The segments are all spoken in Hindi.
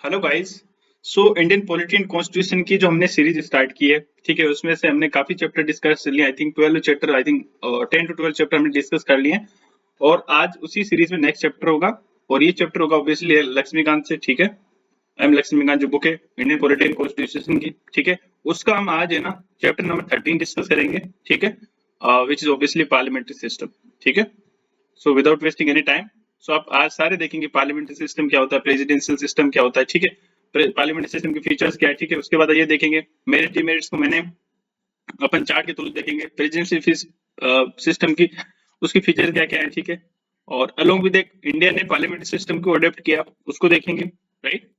Hello guys. So Indian polity and constitution की जो हमने सीरीज स्टार्ट की है, ठीक है, उसमें से हमने काफी चैप्टर डिस्कस कर लिए। I think 12 chapter, I think 10 to 12 chapter हमने डिस्कस कर लिए हैं। और आज उसी सीरीज में नेक्स्ट चैप्टर होगा। और ये चैप्टर होगा ऑब्वियसली लक्ष्मीकांत से, ठीक है। एम लक्ष्मीकांत जो बुक है इंडियन पॉलिटी एंड कॉन्स्टिट्यूशन की, ठीक है, उसका हम आज है ना चैप्टर नंबर 13 डिस्कस करेंगे, ठीक है, which is obviously parliamentary system, ठीक है। So without wasting any time, so आप आज सारे देखेंगे पार्लियामेंट्री सिस्टम क्या होता है, प्रेसिडेंशियल सिस्टम क्या होता है, ठीक है, पार्लियामेंट्री सिस्टम के फीचर्स क्या है, ठीक है। उसके बाद ये देखेंगे मेरिट डिमेरिट्स को मैंने अपन चार्ट के थ्रू देखेंगे, प्रेसिडेंशियल सिस्टम की उसकी फीचर क्या क्या है, ठीक है। और अलोंग विद एक इंडिया ने पार्लियामेंट्री सिस्टम को अडॉप्ट किया, उसको देखेंगे, राइट।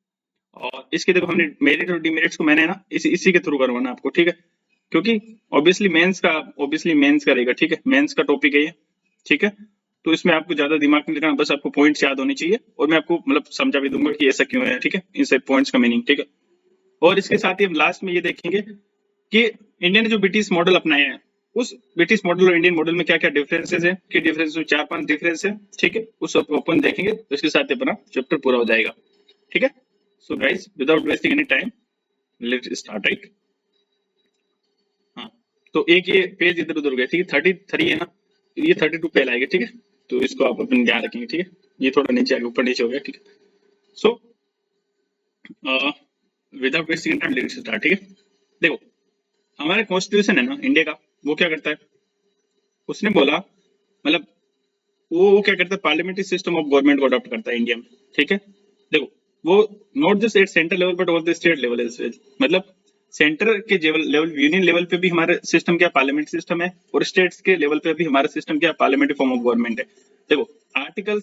और इसके देखो हमने मेरिट और डिमेरिट्स को मैंने ना इसी के थ्रू करवाना आपको, ठीक है। क्योंकि ऑब्वियसली मेंस का रहेगा, ठीक है, मेंस का टॉपिक है ये, ठीक है। तो इसमें आपको ज्यादा दिमाग नहीं लगाना, बस आपको पॉइंट्स याद होने चाहिए और मैं आपको मतलब समझा भी दूंगा कि ऐसा क्यों है, ठीक है, इन सब पॉइंट्स का मीनिंग, ठीक है। और इसके साथ ही हम लास्ट में ये देखेंगे कि इंडिया ने जो ब्रिटिश मॉडल अपनाया है, उस ब्रिटिश मॉडल और इंडियन मॉडल में क्या क्या डिफरेंसेस है, कि डिफरेंस 4-5 डिफरेंस है, ठीक है। उस सबको अपन देखेंगे, तो इसके साथ अपना चैप्टर पूरा हो जाएगा, ठीक है। So guys without wasting any time, let's start, right. हाँ, तो एक ये पेज इधर उधर हो गया, ठीक है, 33 है ना, ये 32 पहले आएगा, ठीक है। तो इसको आप अपन ध्यान रखेंगे, ठीक है। ये थोड़ा नीचे आ गया, ऊपर नीचे हो गया, ठीक है। So without wasting time let's start, ठीक है। देखो, हमारा कॉन्स्टिट्यूशन है ना इंडिया का, वो क्या करता है, उसने बोला मतलब वो क्या करता है, पार्लियामेंट्री सिस्टम ऑफ गवर्नमेंट को अडॉप्ट करता है इंडिया में, ठीक है। देखो, वो not just at central level but all the state level as well, मतलब सेंटर के लेवल यूनियन लेवल पे भी हमारा सिस्टम क्या पार्लियामेंट्री सिस्टम है, और स्टेट्स के लेवल पे भी हमारा सिस्टम क्या पार्लियामेंट्री फॉर्म ऑफ गवर्नमेंट है। देखो, आर्टिकल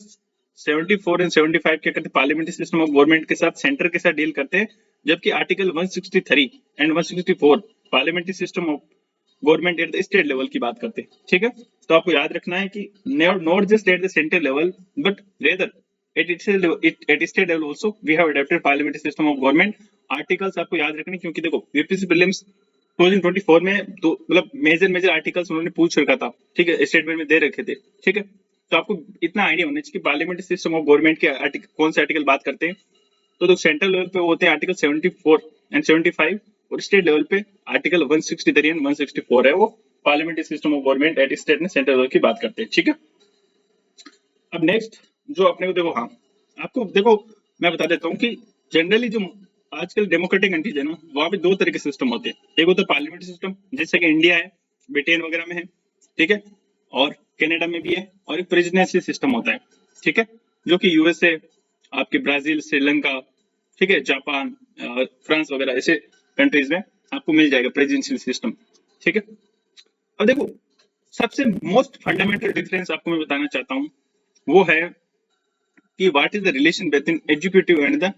74 एंड 75 क्या करते हैं, पार्लियामेंट्री सिस्टम ऑफ गवर्नमेंट के साथ सेंटर के साथ डील करते हैं। जबकि article 163 and 164 parliamentary system of government at the state level की बात करते हैं, ठीक है। तो आपको याद रखना है कि not just at the centre level but rather at state level also we have adopted parliamentary system of government. Articles आपको याद रखने, क्योंकि देखो यूपीएससी प्रीलिम्स 2024 में तो मतलब मेजर आर्टिकल्स उन्होंने पूछ रखा था, ठीक है, स्टेटमेंट में दे रखे थे, ठीक है। तो आपको इतना आइडिया होना चाहिए कि पार्लियामेंट्री सिस्टम ऑफ गवर्नमेंट के आर्टिकल कौन से आर्टिकल बात करते हैं। तो सेंट्रल लेवल पे होते हैं आर्टिकल 74 एंड 75, और स्टेट लेवल पे आर्टिकल 163 एंड 164 है, वो parliamentary system of government at state ने सेंट्रल लेवल की बात करते हैं, ठीक है। अब नेक्स्ट जो अपने को देखो, हाँ, आपको देखो मैं बता देता हूँ कि जनरली जो आजकल डेमोक्रेटिक कंट्रीज है ना, वहां पे दो तरह के सिस्टम होते हैं। एक होता है पार्लियामेंट्री सिस्टम, जैसे कि इंडिया है, ब्रिटेन वगैरह में है, ठीक है, और कनाडा में भी है। और एक प्रेसिडेंशियल सिस्टम होता है, ठीक है, जो कि यूएसए, आपके ब्राजील, श्रीलंका, ठीक है, जापान, फ्रांस वगैरह ऐसे कंट्रीज में आपको मिल जाएगा प्रेसिडेंशियल सिस्टम, ठीक है। अब देखो, सबसे मोस्ट फंडामेंटल डिफरेंस आपको मैं बताना चाहता हूँ, वो है कि what is the relation between executive and the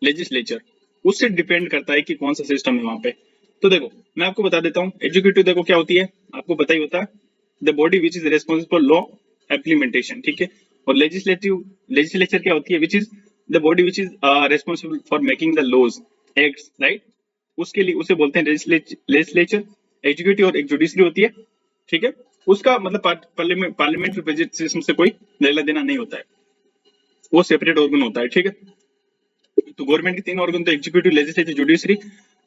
legislature. उससे डिपेंड करता है कि कौन सा सिस्टम है वहां पे। तो देखो मैं आपको बता देता हूँ, एग्जीक्यूटिव देखो क्या होती है, आपको पता ही होता है, the body which is responsible for law implementation, ठीक है। और लेजिस्लेचर क्या होती है, which is the body which is responsible for making the laws, acts, right. उसके लिए उसे बोलते हैं लेजिस्लेचर। एग्जीक्यूटिव और एक जुडिशरी होती है, ठीक है। उसका मतलब पार्लियामेंट रिप्रेजेंटेशन से कोई लेना देना नहीं होता है, वो सेपरेट ऑर्गन होता है, ठीक है। तो गवर्नमेंट के तीन ऑर्गन, तो एग्जीक्यूटिव, लेजिस्लेटिव, जुडिशरी।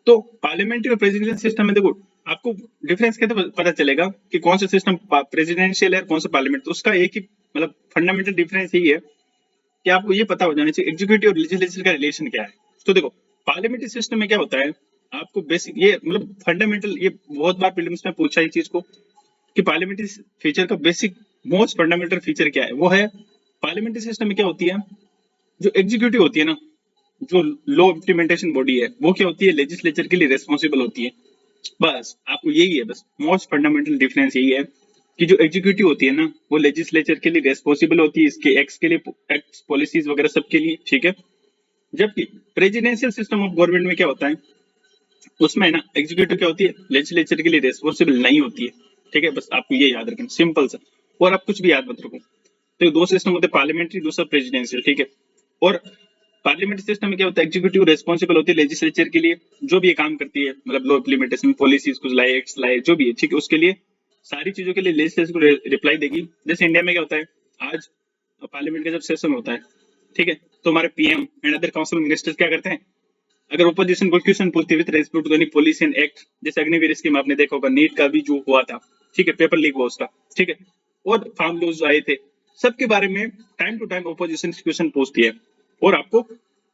तो पार्लियामेंट्री और प्रेसिडेंशियल सिस्टम में देखो आपको डिफरेंस कैसे पता चलेगा कि कौन सा सिस्टम प्रेसिडेंशियल है, कौन सा पार्लियामेंट। तो उसका एक ही मतलब फंडामेंटल डिफरेंस यही है कि आपको ये पता हो जाना चाहिए एग्जीक्यूटिव और लेजिस्लेचर का रिलेशन क्या है। तो देखो पार्लियामेंट्री सिस्टम में क्या होता है, आपको बेसिक ये मतलब फंडामेंटल, ये बहुत बार प्रीलिम्स में पूछा है इस चीज को कि पार्लियामेंट्री फीचर का बेसिक मोस्ट फंडामेंटल फीचर क्या है। वो है पार्लियामेंट्री सिस्टम में क्या होती है, जो एग्जीक्यूटिव होती है ना, जो लॉ इम्प्लीमेंटेशन बॉडी है, वो क्या होती है, लेजिस्लेचर के लिए रेस्पॉन्सिबल होती है। बस आपको यही है, बस मोस्ट फंडामेंटल डिफरेंस यही है कि जो एग्जीक्यूटिव होती है ना, वो लेजिस्लेचर के लिए रेस्पॉन्सिबल होती है, इसके एक्ट्स के लिए, एक्ट्स, पॉलिसीज वगैरह सब के लिए, ठीक है। जबकि प्रेसिडेंशियल सिस्टम ऑफ गवर्नमेंट में क्या होता है, उसमें ना एग्जीक्यूटिव क्या होती है, लेजिस्लेचर के लिए रेस्पॉन्सिबल नहीं होती है, ठीक है। बस आपको ये याद रखना, सिंपल सा। और आप कुछ भी याद मत रखो। तो दो सिस्टम होते हैं, पार्लियामेंट्री, दूसरा प्रेसिडेंशियल, ठीक है। और पार्लियामेंट्री सिस्टम में क्या होता है, एग्जीक्यूटिव रेस्पॉन्सिबल होती है लेजिस्लेचर के लिए, जो भी ये काम करती है, मतलब लॉ इम्प्लीमेंटेशन, पॉलिसीज कुछ लाए, एक्ट्स लाए, जो भी है, ठीक है, उसके लिए सारी चीजों के लिए लेजिस्लेचर को रिप्लाई देगी। जैसे इंडिया में क्या होता है, आज पार्लियामेंट का जब सेशन होता है, ठीक है, तो हमारे PM and other council ministers क्या करते हैं, अगर ओपोजिशन कोई क्वेश्चन पूछती है with respect to any policy and act, जैसे अग्निवीर स्कीम आपने देखा होगा, नीट का भी जो हुआ था, ठीक है, पेपर लीक हुआ उसका, ठीक है, और फार्म लॉज आए थे, सबके बारे में time to time opposition question पूछती है और आपको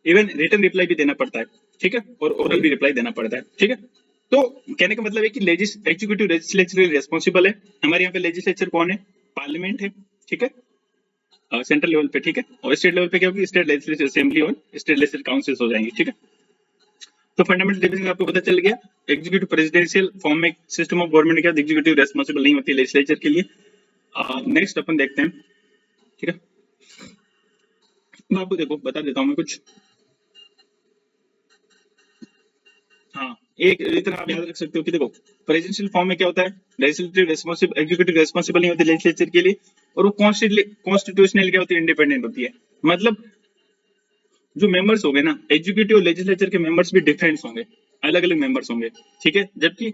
इवन रिटर्न रिप्लाई भी देना पड़ता है, ठीक है, और ओरल भी रिप्लाई देना पड़ता है, ठीक है। तो कहने का मतलब है कि एग्जीक्यूटिव लेजिस्लेचर रिस्पॉन्सिबल है। हमारे यहाँ पे लेजिस्लेचर कौन है, पार्लियामेंट है, ठीक है, सेंट्रल लेवल पे, ठीक है, और स्टेट लेवल पे क्या होगी, स्टेट लेजिस्लेचर असेंबली और स्टेट लेजिस्लेचर काउंसिल्स हो जाएंगे, ठीक है। तो फंडामेंटल डिफरेंस आपको पता चल गया। एग्जीक्यूटिव प्रेसिडेंशियल फॉर्म में सिस्टम ऑफ गवर्नमेंट क्या एग्जीक्यूटिव रेस्पॉन्सिबल नहीं होती लेजिस्लेचर के लिए। नेक्स्ट अपन देखते हैं, ठीक है, मैं आपको देखो बता देता हूँ मैं कुछ। हाँ, एक इतना आप याद रख सकते हो कि देखो प्रेसिडेंशियल फॉर्म में क्या होता है, लेजिस्लेटिव रेस्पॉन्सिबल, एग्जीक्यूटिव रेस्पॉन्सिबल नहीं होती लेजिस्लेचर के लिए, और वो कॉन्स्टिट्यूशनल क्या होती है, इंडिपेंडेंट होती है। मतलब जो मेंबर्स होंगे ना, एग्जीक्यूटिव और लेजिस्लेचर के मेंबर्स भी डिफरेंट होंगे, अलग अलग मेंबर्स होंगे, ठीक है। जबकि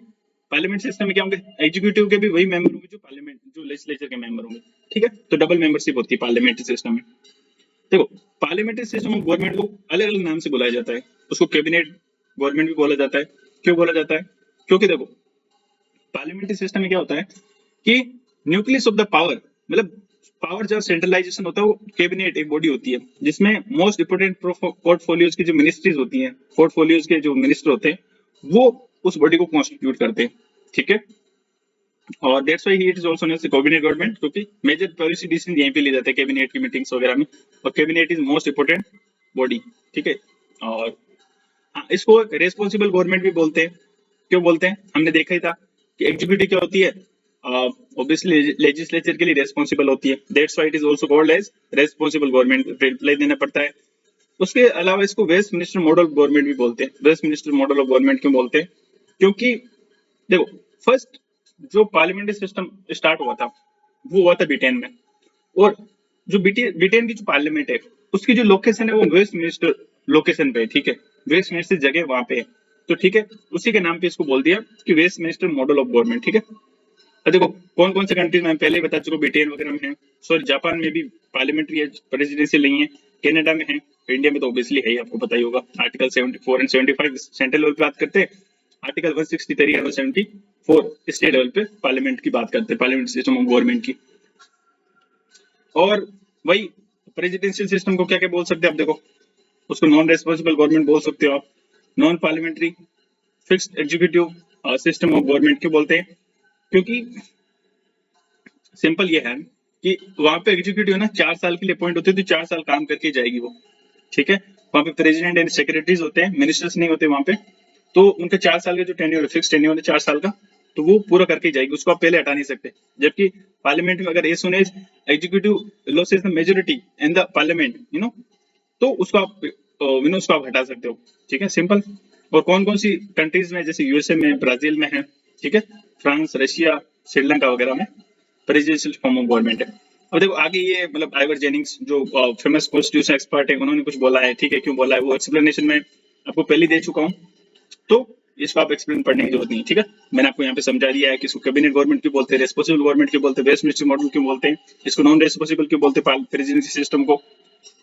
पार्लियामेंट सिस्टम में क्या होंगे, एग्जीक्यूटिव के भी वही मेंबर होंगे जो पार्लियामेंट जो लेजिस्लेचर के मेंबर होंगे, ठीक है। तो डबल मेंबरशिप होती है पार्लियामेंट्री सिस्टम में। देखो पार्लियामेंट्री सिस्टम ऑफ गवर्नमेंट को अलग अलग नाम से बुलाया जाता है, उसको कैबिनेट गवर्नमेंट भी बोला जाता है। क्यों बोला जाता है, क्योंकि देखो पार्लियामेंट्री सिस्टम में क्या होता है कि न्यूक्लियस ऑफ द पावर, मतलब पावर जब सेंट्रलाइजेशन होता है, वो कैबिनेट एक बॉडी होती है जिसमें मोस्ट इंपोर्टेंट पोर्टफोलियोज की जो मिनिस्ट्रीज होती हैं, पोर्टफोलियोज के जो मिनिस्टर होते हैं, वो उस बॉडी को कॉन्स्टिट्यूट करते हैं, ठीक है। और that's why it is also known as cabinet government, क्योंकि मेजर पॉलिसी डिसीजन यहीं पे लिए जाते हैं कैबिनेट की मीटिंग्स वगैरह में, और cabinet is most important body, ठीक है। और हाँ, इसको रेस्पॉन्सिबल गवर्नमेंट भी बोलते हैं। क्यों बोलते हैं, हमने देखा ही था कि एग्जीक्यूटिव क्या होती है, ऑब्वियसली लेजिस्लेचर के लिए रेस्पॉन्सिबल होती है, that's why it is also called as responsible government, reply देना पड़ता है। उसके अलावा इसको Westminster model of government भी बोलते हैं। Westminster model of government क्यों बोलते हैं, क्योंकि देखो फर्स्ट जो पार्लियामेंट्री सिस्टम स्टार्ट हुआ था वो हुआ था ब्रिटेन में, और जो ब्रिटेन की जो पार्लियामेंट है उसकी जो लोकेशन है वो वेस्ट मिनिस्टर लोकेशन पे है, ठीक है, वेस्ट मिनिस्टर जगह वहां पे है, तो ठीक है, उसी के नाम पे इसको बोल दिया कि Westminster model of government, ठीक है। अब देखो कौन कौन से कंट्रीज में पहले ही बता चुका, ब्रिटेन वगैरह में है, सॉरी जापान में भी पार्लियामेंट्री प्रेसिडेंसी नहीं है, कनाडा में है, इंडिया में तो ऑब्वियसली है ही, आपको पता ही होगा। आर्टिकल 74 एंड 75 सेंट्रल लेवल पे बात करते हैं, आर्टिकल 163 और 74 स्टेट लेवल पे पार्लियामेंट की बात करते हैं, पार्लियामेंट सिस्टम ऑफ गवर्नमेंट की। और वही प्रेसिडेंशियल सिस्टम को क्या क्या बोल सकते हैं आप, देखो उसको नॉन रेस्पॉन्सिबल गवर्नमेंट बोल सकते हो आप, non parliamentary fixed executive system of government क्यों बोलते हैं, क्योंकि सिंपल ये है कि वहां पे एग्जीक्यूटिव ना 4 साल के लिए अपॉइंट होते हैं, तो 4 साल काम करके जाएगी वो, ठीक है। वहां पे प्रेसिडेंट एंड सेक्रेटरीज होते हैं, मिनिस्टर्स नहीं होते वहां पे, तो उनका 4 साल का जो टेन्योर फिक्स टेन्योर है 4 साल का, तो वो पूरा करके जाएगी, उसको आप पहले हटा नहीं सकते। जबकि पार्लियामेंट में अगर as soon as executive loses the majority in the parliament, तो उसको आप उसको आप हटा सकते हो, ठीक है, सिंपल। और कौन कौन सी कंट्रीज में, जैसे यूएसए में, ब्राजील में है, ठीक है, फ्रांस, रशिया, श्रीलंका वगैरह में प्रेसिडेंशियल फॉर्म ऑफ गवर्नमेंट है। अब देखो आगे ये मतलब आइवर जेनिंग्स जो फेमस कॉन्स्टिट्यूशन एक्सपर्ट है, उन्होंने कुछ बोला है, ठीक है, क्यों बोला है वो एक्सप्लेनेशन में आपको पहले दे चुका हूँ, तो इसको आप एक्सप्लेन पढ़ने की जरूरत नहीं, ठीक है। मैंने आपको यहाँ पे समझा दिया है कि इसको कैबिनेट गवर्नमेंट क्यों बोलते हैं, रेस्पॉन्सिबल गवर्नमेंट क्यों बोलते हैं, वेस्ट मिनिस्टर मॉडल क्यों बोलते हैं, इसको नॉन रेस्पॉन्सिबल क्यों बोलते हैं प्रेसिडेंसी सिस्टम को,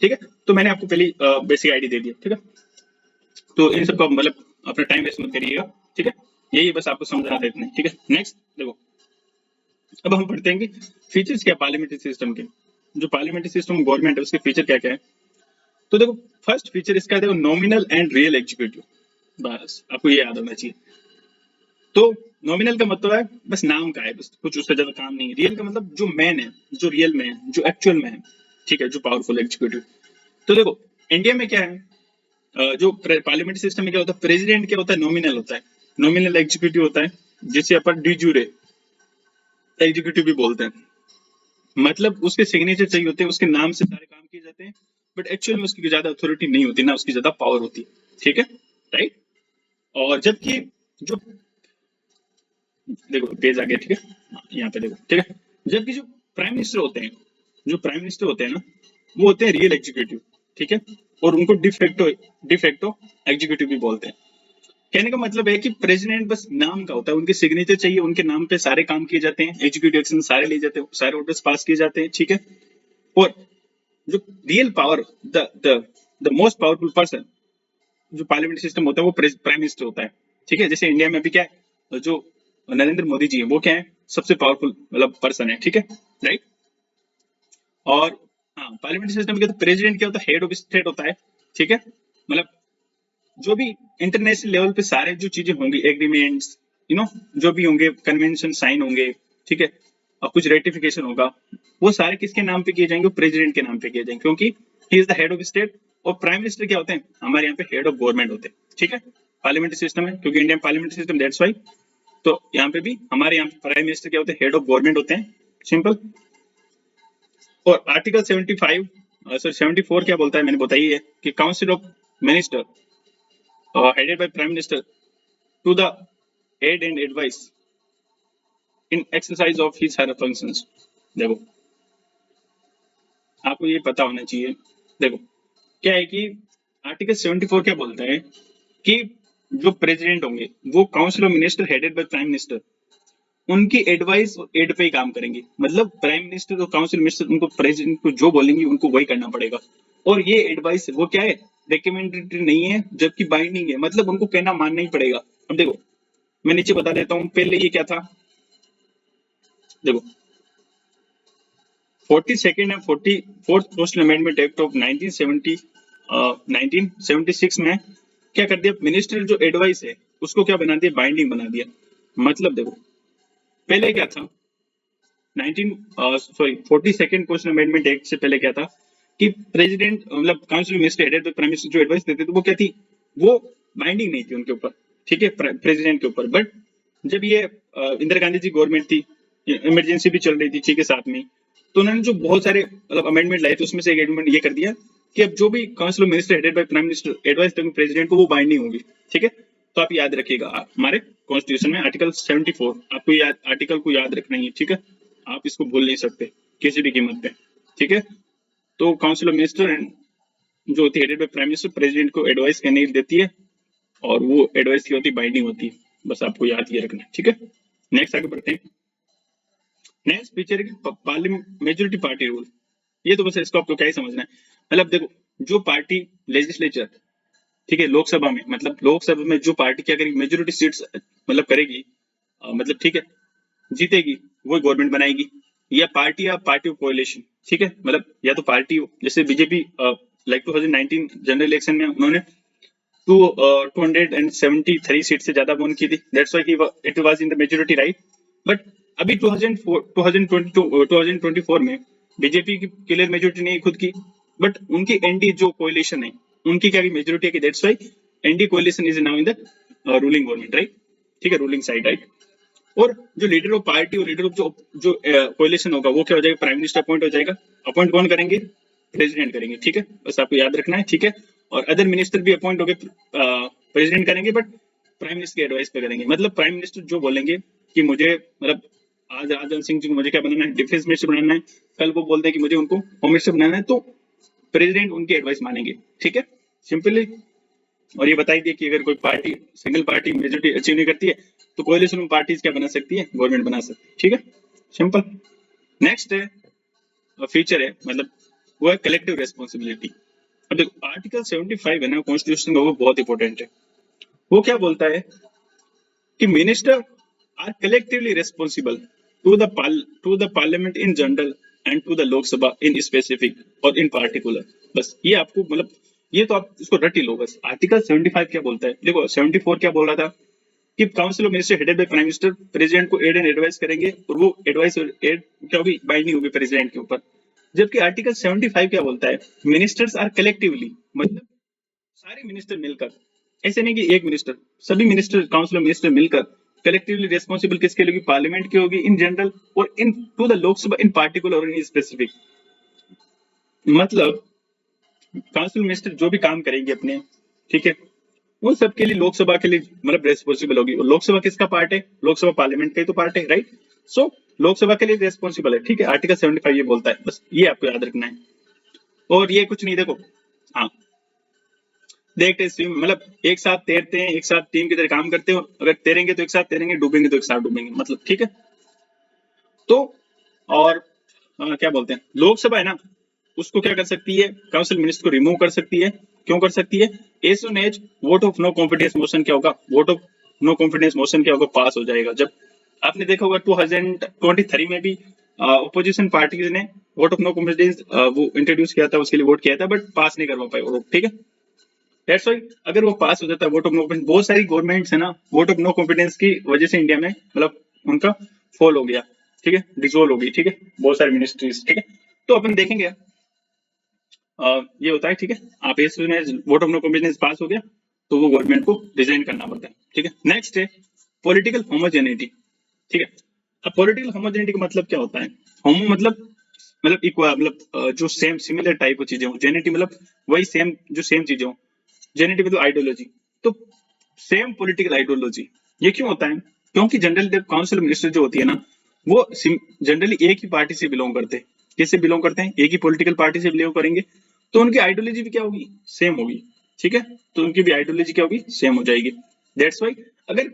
ठीक है। तो मैंने आपको पहली बेसिक आइडिया दे दिया, ठीक है। तो इन सबको मतलब अपना टाइम वेस्ट मत करिएगा, ठीक है, यही बस आपको समझा देते हैं, ठीक है। नेक्स्ट देखो अब हम पढ़ते हैं कि फीचर्स क्या पार्लियामेंट्री सिस्टम के, जो पार्लियामेंट्री सिस्टम गवर्नमेंट है उसके फीचर क्या क्या है। तो देखो फर्स्ट फीचर इसका देखो नॉमिनल एंड रियल एग्जीक्यूटिव, बस आपको ये याद होना चाहिए। तो नॉमिनल का मतलब है बस नाम का है, बस कुछ उससे ज्यादा काम नहीं है। रियल का मतलब जो मैन है, जो रियल में है, जो एक्चुअल में है, ठीक है, जो पावरफुल एग्जीक्यूटिव। तो देखो इंडिया में क्या है, जो पार्लियामेंट्री सिस्टम में क्या होता है, प्रेसिडेंट क्या होता है, नॉमिनल होता है, नॉमिनल एग्जीक्यूटिव होता है, जिसे अपन डी जूरे एग्जीक्यूटिव भी बोलते हैं। मतलब उसके सिग्नेचर चाहिए होते हैं, उसके नाम से सारे काम किए जाते हैं, बट एक्चुअल में उसकी ज्यादा अथॉरिटी नहीं होती, ना उसकी ज्यादा पावर होती, ठीक है, राइट। और जबकि जो देखो पेज आ गया, ठीक है, यहाँ पे देखो, ठीक है, जबकि जो प्राइम मिनिस्टर होते हैं, जो प्राइम मिनिस्टर होते हैं ना, वो होते हैं रियल एग्जीक्यूटिव, ठीक है, और उनको डिफेक्टो एग्जीक्यूटिव भी बोलते हैं। कहने का मतलब है कि प्रेसिडेंट बस नाम का होता है, उनके सिग्नेचर चाहिए, उनके नाम पे सारे काम किए जाते हैं, एग्जीक्यूटिव एक्शन सारे लिए जाते हैं, सारे ऑर्डर्स पास किए जाते हैं, ठीक है। और जो real power the the most powerful person जो पार्लियामेंट्री सिस्टम होता है वो प्राइम मिनिस्टर होता है, ठीक है। जैसे इंडिया में अभी क्या है, जो नरेंद्र मोदी जी है वो क्या है, सबसे पावरफुल मतलब पर्सन है, ठीक है, राइट। और हाँ, पार्लियामेंट्री सिस्टम क्या होता है, प्रेसिडेंट क्या होता है, हेड ऑफ स्टेट होता है, ठीक है। मतलब जो भी इंटरनेशनल लेवल पे सारे जो चीजें होंगी, एग्रीमेंट्स, जो भी होंगे, कन्वेंशन साइन होंगे, ठीक है, और कुछ रेटिफिकेशन होगा, वो सारे किसके नाम पे किए जाएंगे, प्रेसिडेंट के नाम पे किए जाएंगे, क्योंकि he is the head of state. और प्राइम मिनिस्टर क्या होते हैं, हमारे यहाँ पे हेड ऑफ गवर्नमेंट होते हैं, ठीक है। पार्लियामेंट्री सिस्टम है क्योंकि इंडिया में पार्लियामेंट्री सिस्टम, दैट्स वाई। तो यहाँ पे भी हमारे यहाँ प्राइम मिनिस्टर क्या होते हैं, हेड ऑफ गवर्नमेंट होते हैं, सिंपल। और आर्टिकल 75 सॉरी 74 क्या बोलता है, मैंने बताई है कि council of minister headed by prime minister to the aid and advice in exercise of his her functions। देखो आपको ये पता होना चाहिए, देखो क्या है कि आर्टिकल 74 क्या बोलता है कि जो प्रेसिडेंट होंगे वो council of minister headed by prime minister, उनकी एडवाइस और एड पे ही काम करेंगे। मतलब प्राइम मिनिस्टर और काउंसिल मिनिस्टर उनको प्रेसिडेंट को जो बोलेंगे उनको वही करना पड़ेगा। और ये एडवाइस वो क्या है, रिकमेंडेटरी नहीं है जबकि बाइंडिंग है, मतलब उनको कहना मानना ही पड़ेगा। अब देखो मैं नीचे बता देता हूँ, पहले ये क्या था, देखो 42nd and 44th constitution amendment act of 1976 में क्या कर दिया, मिनिस्ट्रियल जो एडवाइस है उसको क्या बना दिया, बाइंडिंग बना दिया। मतलब देखो पहले क्या था, 42nd कॉन्स्टिट्यूशन अमेंडमेंट एक्ट से पहले क्या था कि प्रेसिडेंट मतलब council minister headed by prime minister जो एडवाइस देते थे वो क्या थी, वो बाइंडिंग नहीं थी उनके ऊपर, ठीक है, प्रेसिडेंट के ऊपर। बट जब ये इंदिरा गांधी जी गवर्नमेंट थी, इमरजेंसी भी चल रही थी, ठीक है, साथ में, तो उन्होंने जो बहुत सारे मतलब अमेंडमेंट लाए थे उसमें से एक अमेंडमेंट ये कर दिया कि अब जो भी council minister headed by prime minister advice देंगे प्रेसिडेंट को वो बाइंडिंग होगी, ठीक है। तो आप याद रखिएगा हमारे कॉन्स्टिट्यूशन में आर्टिकल 74, आपको याद आर्टिकल को याद रखना है, ठीक है, आप इसको भूल नहीं सकते किसी भी कीमत पे, ठीक है। तो काउंसिल ऑफ मिनिस्टर एंड जो होती है headed by prime minister, president को एडवाइस करने देती है और वो एडवाइस की होती है, बाइंडिंग होती है, बस आपको याद ये रखना है, ठीक है। नेक्स्ट आगे बढ़ते हैं। नेक्स्ट फीचर है पार्लियामेंट मेजोरिटी पार्टी रूल। ये तो बस इसको आपको क्या ही समझना है, मतलब देखो जो पार्टी लेजिस्लेचर, ठीक है, लोकसभा में, मतलब लोकसभा में जो पार्टी क्या करेगी, मेजोरिटी सीट्स मतलब करेगी, मतलब ठीक है, जीतेगी, वो गवर्नमेंट बनाएगी। या पार्टी ऑफ कोalition, ठीक है, मतलब या तो पार्टी जैसे बीजेपी लाइक 2019 जनरल इलेक्शन में उन्होंने 273 सीट से ज्यादा वोन की थी, that's why it was in the majority, right. But अभी 2024 में बीजेपी की क्लियर मेजोरिटी नहीं खुद की, बट उनकी एनडी जो कोalition है उनकी क्या मेजोरिटी है कि that's why NDA coalition is now in the ruling government, right, ठीक है, रूलिंग साइड, राइट। और जो लीडर ऑफ पार्टी और लीडर ऑफ जो कोalition होगा वो क्या हो जाएगा, प्राइम मिनिस्टर अपॉइंट हो जाएगा। अपॉइंट कौन करेंगे, प्रेसिडेंट करेंगे, ठीक है, बस आपको याद रखना है, ठीक है। और अदर मिनिस्टर भी अपॉइंट होंगे, प्रेसिडेंट करेंगे, बट प्राइम मिनिस्टर की एडवाइस पे करेंगे। मतलब प्राइम मिनिस्टर जो बोलेंगे कि मुझे मतलब आज राजनाथ सिंह जी को मुझे क्या बनाना है, डिफेंस मिनिस्टर बनाना है, कल वो बोलते हैं कि मुझे उनको होम मिनिस्टर बनाना है, तो प्रेसिडेंट उनकी एडवाइस मानेंगे, ठीक है, सिंपली। और ये बताई दिया कि अगर कोई party single party majority achieve नहीं करती है तो कोalition पार्टीज क्या बना सकती है, गवर्नमेंट बना सकती है, ठीक है, सिंपल। नेक्स्ट है फीचर है, मतलब वो है कलेक्टिव रेस्पॉन्सिबिलिटी। अब देखो आर्टिकल 75 है ना कॉन्स्टिट्यूशन का, वो बहुत इंपॉर्टेंट है। वो क्या बोलता है कि minister are collectively responsible to the parliament in general and to the Lok Sabha in specific और इन पार्टिकुलर। बस ये आपको मतलब ये तो आप इसको रट ही लो बस। आर्टिकल 75 क्या बोलता है, देखो 74 क्या बोल रहा था कि council of minister headed by prime minister president को एड एंड एडवाइस करेंगे और वो एडवाइस और एड क्या होगी, बाइंडिंग होगी प्रेसिडेंट के ऊपर। जबकि आर्टिकल 75 क्या बोलता है, मिनिस्टर्स आर कलेक्टिवली, मतलब सारे मिनिस्टर मिलकर, ऐसे नहीं कि एक मिनिस्टर, सभी मिनिस्टर काउंसिल ऑफ मिनिस्टर मिलकर कलेक्टिवली रेस्पॉन्सिबल किसके लिए, पार्लियामेंट की होगी इन जनरल और in to the Lok Sabha in particular और इन स्पेसिफिक। मतलब काउंसिल मिनिस्टर जो भी काम करेंगे अपने, ठीक है, उन सब के लिए लोकसभा के लिए मतलब रेस्पॉन्सिबल होगी। और लोकसभा किसका पार्ट है, लोकसभा पार्लियामेंट का ही तो पार्ट है, राइट। सो लोकसभा के लिए रेस्पॉन्सिबल है, ठीक है, आर्टिकल 75 ये बोलता है, बस ये आपको याद रखना है। और ये कुछ नहीं, देखो हाँ देखते स्विम, मतलब एक साथ तैरते हैं, एक साथ टीम की तरह काम करते हैं, अगर तैरेंगे तो एक साथ तैरेंगे, डूबेंगे तो एक साथ डूबेंगे, मतलब ठीक है। तो और क्या बोलते हैं, लोकसभा है ना, उसको क्या कर सकती है, काउंसिल मिनिस्टर को रिमूव कर सकती है। क्यों कर सकती है? As soon as vote of no confidence motion क्या होगा, vote of no confidence motion क्या होगा, पास हो जाएगा। जब आपने देखा होगा 2023 में भी अपोजिशन पार्टीज ने वोट ऑफ नो कॉन्फिडेंस वो इंट्रोड्यूस किया था, उसके लिए वोट किया था, बट पास नहीं करवा पाए वो लोग, ठीक है। दैट्स व्हाई अगर वो पास हो जाता है वोट ऑफ नो कॉन्फिडेंस, बहुत सारी गवर्नमेंट्स है ना वोट ऑफ नो कॉन्फिडेंस की वजह से इंडिया में मतलब उनका फॉल हो गया, ठीक है, डिसोल्व हो गई, ठीक है, बहुत सारी मिनिस्ट्रीज, ठीक है। तो अपन देखेंगे ये होता है, ठीक है। आप इस वोट ऑफ नो कॉन्फिडेंस पास हो गया तो वो गवर्नमेंट को रिजाइन करना पड़ता है, ठीक है। नेक्स्ट है पॉलिटिकल होमोजेनिटी, ठीक है। अब पॉलिटिकल होमोजेनिटी का मतलब क्या होता है? होमो मतलब इक्वल, मतलब जो सेम सिमिलर टाइप की चीजें हो, जेनिटी मतलब वही सेम जो सेम चीजें हो, जेनेटिक मतलब आइडियोलॉजी, तो सेम पॉलिटिकल आइडियोलॉजी। ये क्यों होता है? क्योंकि जनरली काउंसिल मिनिस्टर जो होती है ना वो जनरली एक ही पार्टी से बिलोंग करते हैं। किससे बिलोंग करते हैं? एक ही पॉलिटिकल पार्टी से बिलोंग करेंगे, तो उनकी आइडियोलॉजी भी क्या होगी? सेम होगी, ठीक है। तो उनकी भी आइडियोलॉजी क्या होगी? सेम हो जाएगी। दैट्स वाई अगर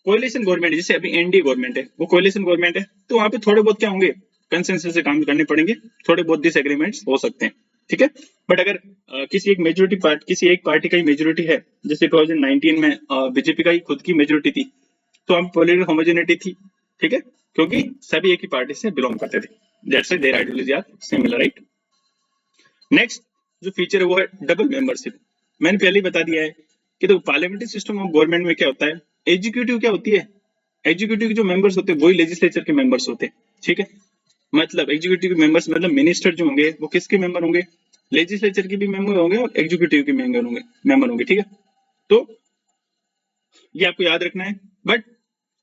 कोalition गवर्नमेंट, जैसे अभी एनडीए गवर्नमेंट है, वो कोalition गवर्नमेंट है, तो वहां पे थोड़े बहुत क्या होंगे? कंसेंसस से काम करने पड़ेंगे, थोड़े बहुत डिसएग्रीमेंट्स हो सकते हैं, ठीक है। बट अगर किसी एक पार्टी का ही मेजोरिटी है, जैसे 2019 में बीजेपी का ही खुद की मेजोरिटी थी, तो हम पॉलिटिकल होमोजेनिटी थी, ठीक है, क्योंकि सभी एक ही पार्टी से बिलोंग करते थे। That's why their ideology are similar, right. Next जो फीचर है वो है डबल मेंबरशिप। मैंने पहले ही बता दिया है कि तो पार्लियामेंट्री सिस्टम ऑफ गवर्नमेंट में क्या होता है, एग्जीक्यूटिव क्या होती है, एग्जीक्यूटिव के जो मेंबर्स होते हैं वही लेजिस्लेचर के मेंबर्स होते हैं, ठीक है। मतलब एग्जीक्यूटिव के मेंबर्स मतलब मिनिस्टर जो होंगे वो किसके मेंबर होंगे? लेजिस्लेचर के भी मेंबर होंगे और एग्जीक्यूटिव के मेंबर होंगे, ठीक है। तो ये आपको याद रखना है। बट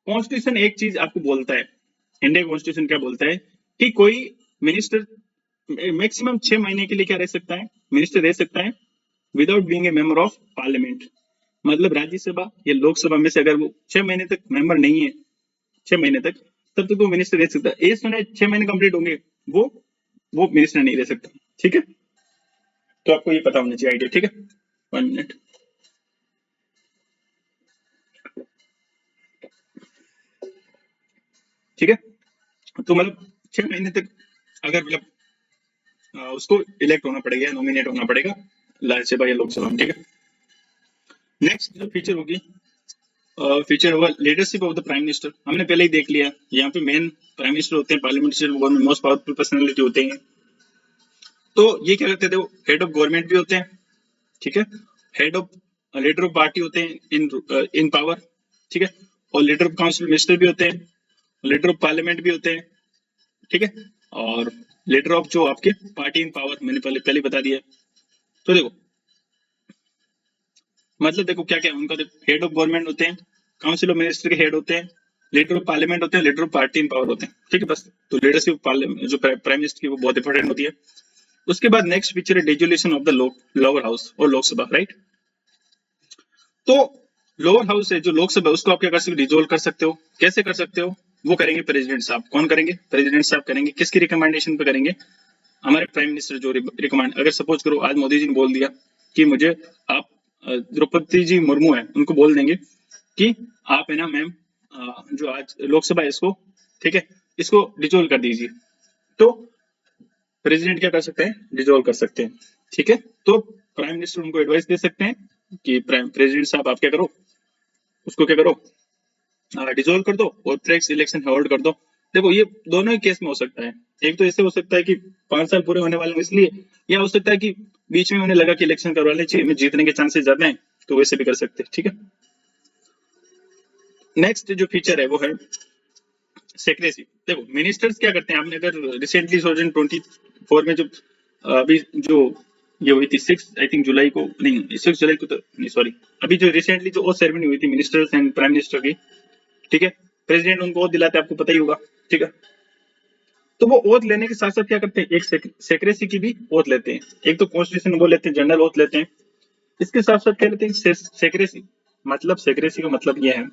कॉन्स्टिट्यूशन एक चीज आपको बोलता है, इंडिया कॉन्स्टिट्यूशन क्या बोलता है कि कोई मिनिस्टर मैक्सिमम 6 महीने के लिए क्या रह सकता है, मिनिस्टर रह सकता है without being a member of parliament. मतलब राज्यसभा या लोकसभा में से अगर वो 6 महीने तक मेंबर नहीं है, 6 महीने तक, तब तक वो मिनिस्टर रह सकता है। 6 महीने कंप्लीट होंगे वो वो मिनिस्टर नहीं रह सकता, ठीक है। तो आपको ये पता होना चाहिए आइडिया, ठीक है। 1 मिनट, ठीक है। तो मतलब 6 महीने तक अगर मतलब उसको इलेक्ट होना पड़ेगा, नॉमिनेट होना पड़ेगा राज्यसभा या लोकसभा में, ठीक है। नेक्स्ट जो फीचर होगी, फीचर होगा leadership of the prime minister. हमने पहले ही देख लिया, यहाँ पे मेन प्राइम मिनिस्टर होते हैं, parliamentary government most powerful personality होते हैं। तो ये क्या करते थे, वो हेड ऑफ गवर्नमेंट भी होते हैं, ठीक है, head of leader of party होते हैं इन पावर, ठीक है, और लीडर ऑफ काउंसिल मिनिस्टर भी होते हैं, लीडर ऑफ पार्लियामेंट भी होते हैं, ठीक है, और लीडर ऑफ जो आपके पार्टी इन पावर, मैंने पहले पहले बता दिया। तो देखो मतलब देखो क्या क्या उनका, हेड ऑफ गवर्नमेंट होते हैं, काउंसिल ऑफ मिनिस्टर के हेड होते हैं, लीडर ऑफ पार्लियामेंट होते हैं, leader of party in power होते हैं, ठीक है। बस तो लीडरशिप पार्लियामेंट जो प्राइम मिनिस्टर की वो बहुत इंपॉर्टेंट होती है। उसके बाद नेक्स्ट फीचर है dissolution of the lower house और लोकसभा, राइट। तो लोअर हाउस है जो लोकसभा, उसको आप क्या कर सकते हो, डिसोल्व कर सकते हो। कैसे कर सकते हो? वो करेंगे प्रेसिडेंट साहब। कौन करेंगे? प्रेसिडेंट साहब करेंगे। किसकी रिकमेंडेशन पे करेंगे? हमारे प्राइम मिनिस्टर जो रिकमेंड, अगर सपोज करो आज मोदी जी ने बोल दिया कि मुझे आप द्रौपदी जी मुर्मू है उनको बोल देंगे कि आप है ना मैम जो आज लोकसभा है इसको, ठीक है, इसको डिसोल्व कर दीजिए, तो प्रेसिडेंट क्या कर सकते हैं? डिसोल्व कर सकते हैं, ठीक है। तो प्राइम मिनिस्टर उनको एडवाइस दे सकते हैं कि प्रेसिडेंट साहब आप क्या करो, उसको क्या करो, डिसोल्व कर दो और नेक्स्ट इलेक्शन होल्ड कर दो। देखो ये दोनों ही केस में हो सकता है। एक तो ऐसे हो सकता है कि 5 साल पूरे होने वाले हैं इसलिए, या हो सकता है कि बीच में उन्हें लगा कि इलेक्शन करवा लेना चाहिए, जीतने के चांसेस ज्यादा हैं, तो वैसे भी कर सकते हैं, ठीक है। नेक्स्ट जो फीचर है वो है सेक्रेसी। देखो मिनिस्टर्स क्या करते हैं, आपने अगर रिसेंटली 2024 में जो अभी जो ये हुई थी 6 आई थिंक जुलाई को, नहीं 6 जुलाई को तो नहीं, सॉरी, अभी जो रिसेंटली जो सेरेमनी हुई थी मिनिस्टर्स एंड प्राइम मिनिस्टर की, ठीक है, प्रेसिडेंट उनको ओथ दिलाते हैं, आपको पता ही होगा, ठीक है। तो वो ओथ लेने के साथ साथ क्या करते हैं, एक सेक्रेसी की भी ओथ लेते हैं। एक तो कॉन्स्टिट्यूशन वो लेते हैं, जनरल ओथ लेते हैं, इसके साथ साथ क्या लेते हैं, सेक्रेसी। मतलब सेक्रेसी का मतलब ये है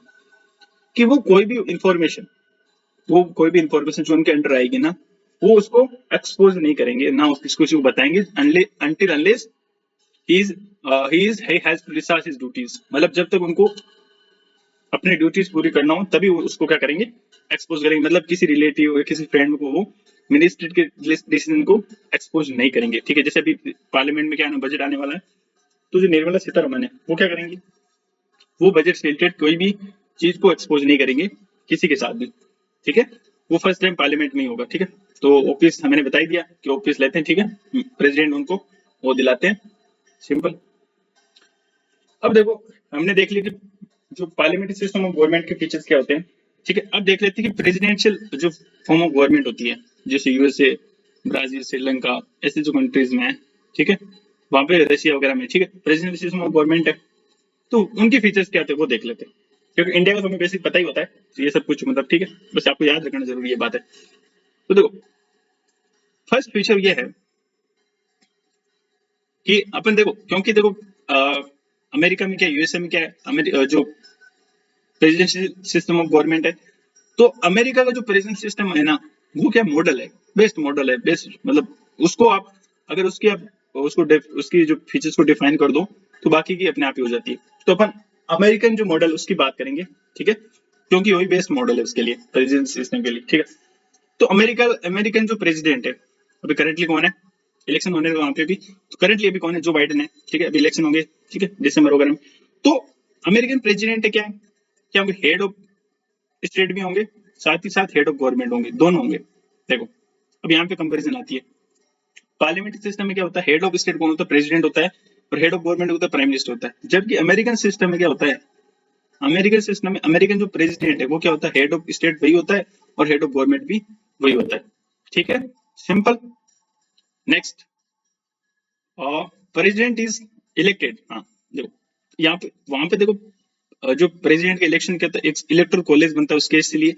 कि वो कोई भी इंफॉर्मेशन, वो कोई भी इंफॉर्मेशन जो उनके अंडर आएगी ना, वो उसको एक्सपोज नहीं करेंगे, ना उसको किसी को बताएंगे until unless he has to discharge his duties. मतलब जब तक उनको अपनी ड्यूटीज पूरी करना हो तभी वो उसको क्या करेंगे, एक्सपोज करेंगे। मतलब किसी रिलेटिव या किसी फ्रेंड को वो मिनिस्ट्री के डिसीजन को एक्सपोज नहीं करेंगे, ठीक है। जैसे अभी पार्लियामेंट में क्या है ना, बजट आने वाला है, तो जो निर्मला सीतारमण है वो क्या करेंगी, वो बजट से रिलेटेड कोई भी चीज को एक्सपोज नहीं करेंगे किसी के साथ भी, ठीक है। वो फर्स्ट टाइम पार्लियामेंट में ही होगा, ठीक है। तो ऑफिस मैंने बता ही दिया कि ऑफिस लेते हैं, ठीक है, प्रेसिडेंट उनको वो दिलाते हैं, सिंपल। अब देखो हमने देख लिया कि जो पार्लियामेंट्री सिस्टम ऑफ गवर्नमेंट के फीचर्स क्या होते हैं, ठीक है। अब देख लेते हैं कि प्रेसिडेंशियल जो फॉर्म ऑफ गवर्नमेंट होती है, जैसे यूएसए, ब्राजील, श्रीलंका, ऐसे जो कंट्रीज में है, ठीक है, वहां पे रशिया वगैरह में, ठीक है, प्रेसिडेंशियल सिस्टम ऑफ गवर्नमेंट है। तो उनके फीचर्स क्या थे वो देख लेते हैं, क्योंकि इंडिया का तो हमें बेसिक पता ही होता है, तो ये सब कुछ मतलब ठीक है, बस आपको याद रखना जरूरी ये बात है। तो देखो फर्स्ट फीचर ये है कि अपन देखो, क्योंकि देखो अमेरिका में क्या, यूएसए में क्या है, जो प्रेसिडेंशियल सिस्टम ऑफ गवर्नमेंट है, तो अमेरिका का जो प्रेसिडेंट सिस्टम है ना, वो क्या मॉडल है, बेस्ट मॉडल है, बेस्ट मतलब उसको आप अगर उसकी आप उसकी जो फीचर्स को डिफाइन कर दो तो बाकी की अपने आप ही हो जाती है। तो अपन अमेरिकन जो मॉडल उसकी बात करेंगे, ठीक है, क्योंकि वही बेस्ट मॉडल है उसके लिए, प्रेसिडेंट सिस्टम के लिए, ठीक है। तो अमेरिकन जो प्रेसिडेंट है अभी करेंटली कौन है, इलेक्शन होने वहां पे भी, तो करेंटली अभी कौन है, जो बाइडेन है, ठीक है, अभी इलेक्शन होंगे, ठीक है, दिसंबर वगैरह में। तो अमेरिकन प्रेसिडेंट है क्या है, क्या होंगे, हेड ऑफ स्टेट भी होंगे, साथ ही साथ हेड ऑफ गवर्नमेंट होंगे, दोनों होंगे। देखो अब यहाँ पे कंपैरिजन आती है, पार्लियामेंट्री सिस्टम में क्या होता है, हेड ऑफ स्टेट कौन होता है, प्रेसिडेंट होता है, और हेड ऑफ गवर्नमेंट होता है प्राइम मिनिस्टर होता है। जबकि अमेरिकन सिस्टम में क्या होता है, अमेरिकन सिस्टम में अमेरिकन जो प्रेसिडेंट है वो क्या होता है, हेड ऑफ स्टेट वही होता है और हेड ऑफ गवर्नमेंट भी वही होता है, ठीक है, simple. Next, president is elected, हाँ देखो यहाँ पे वहां पे देखो जो प्रेसिडेंट के इलेक्शन के एक इलेक्टोरल कॉलेज बनता है उसके लिए,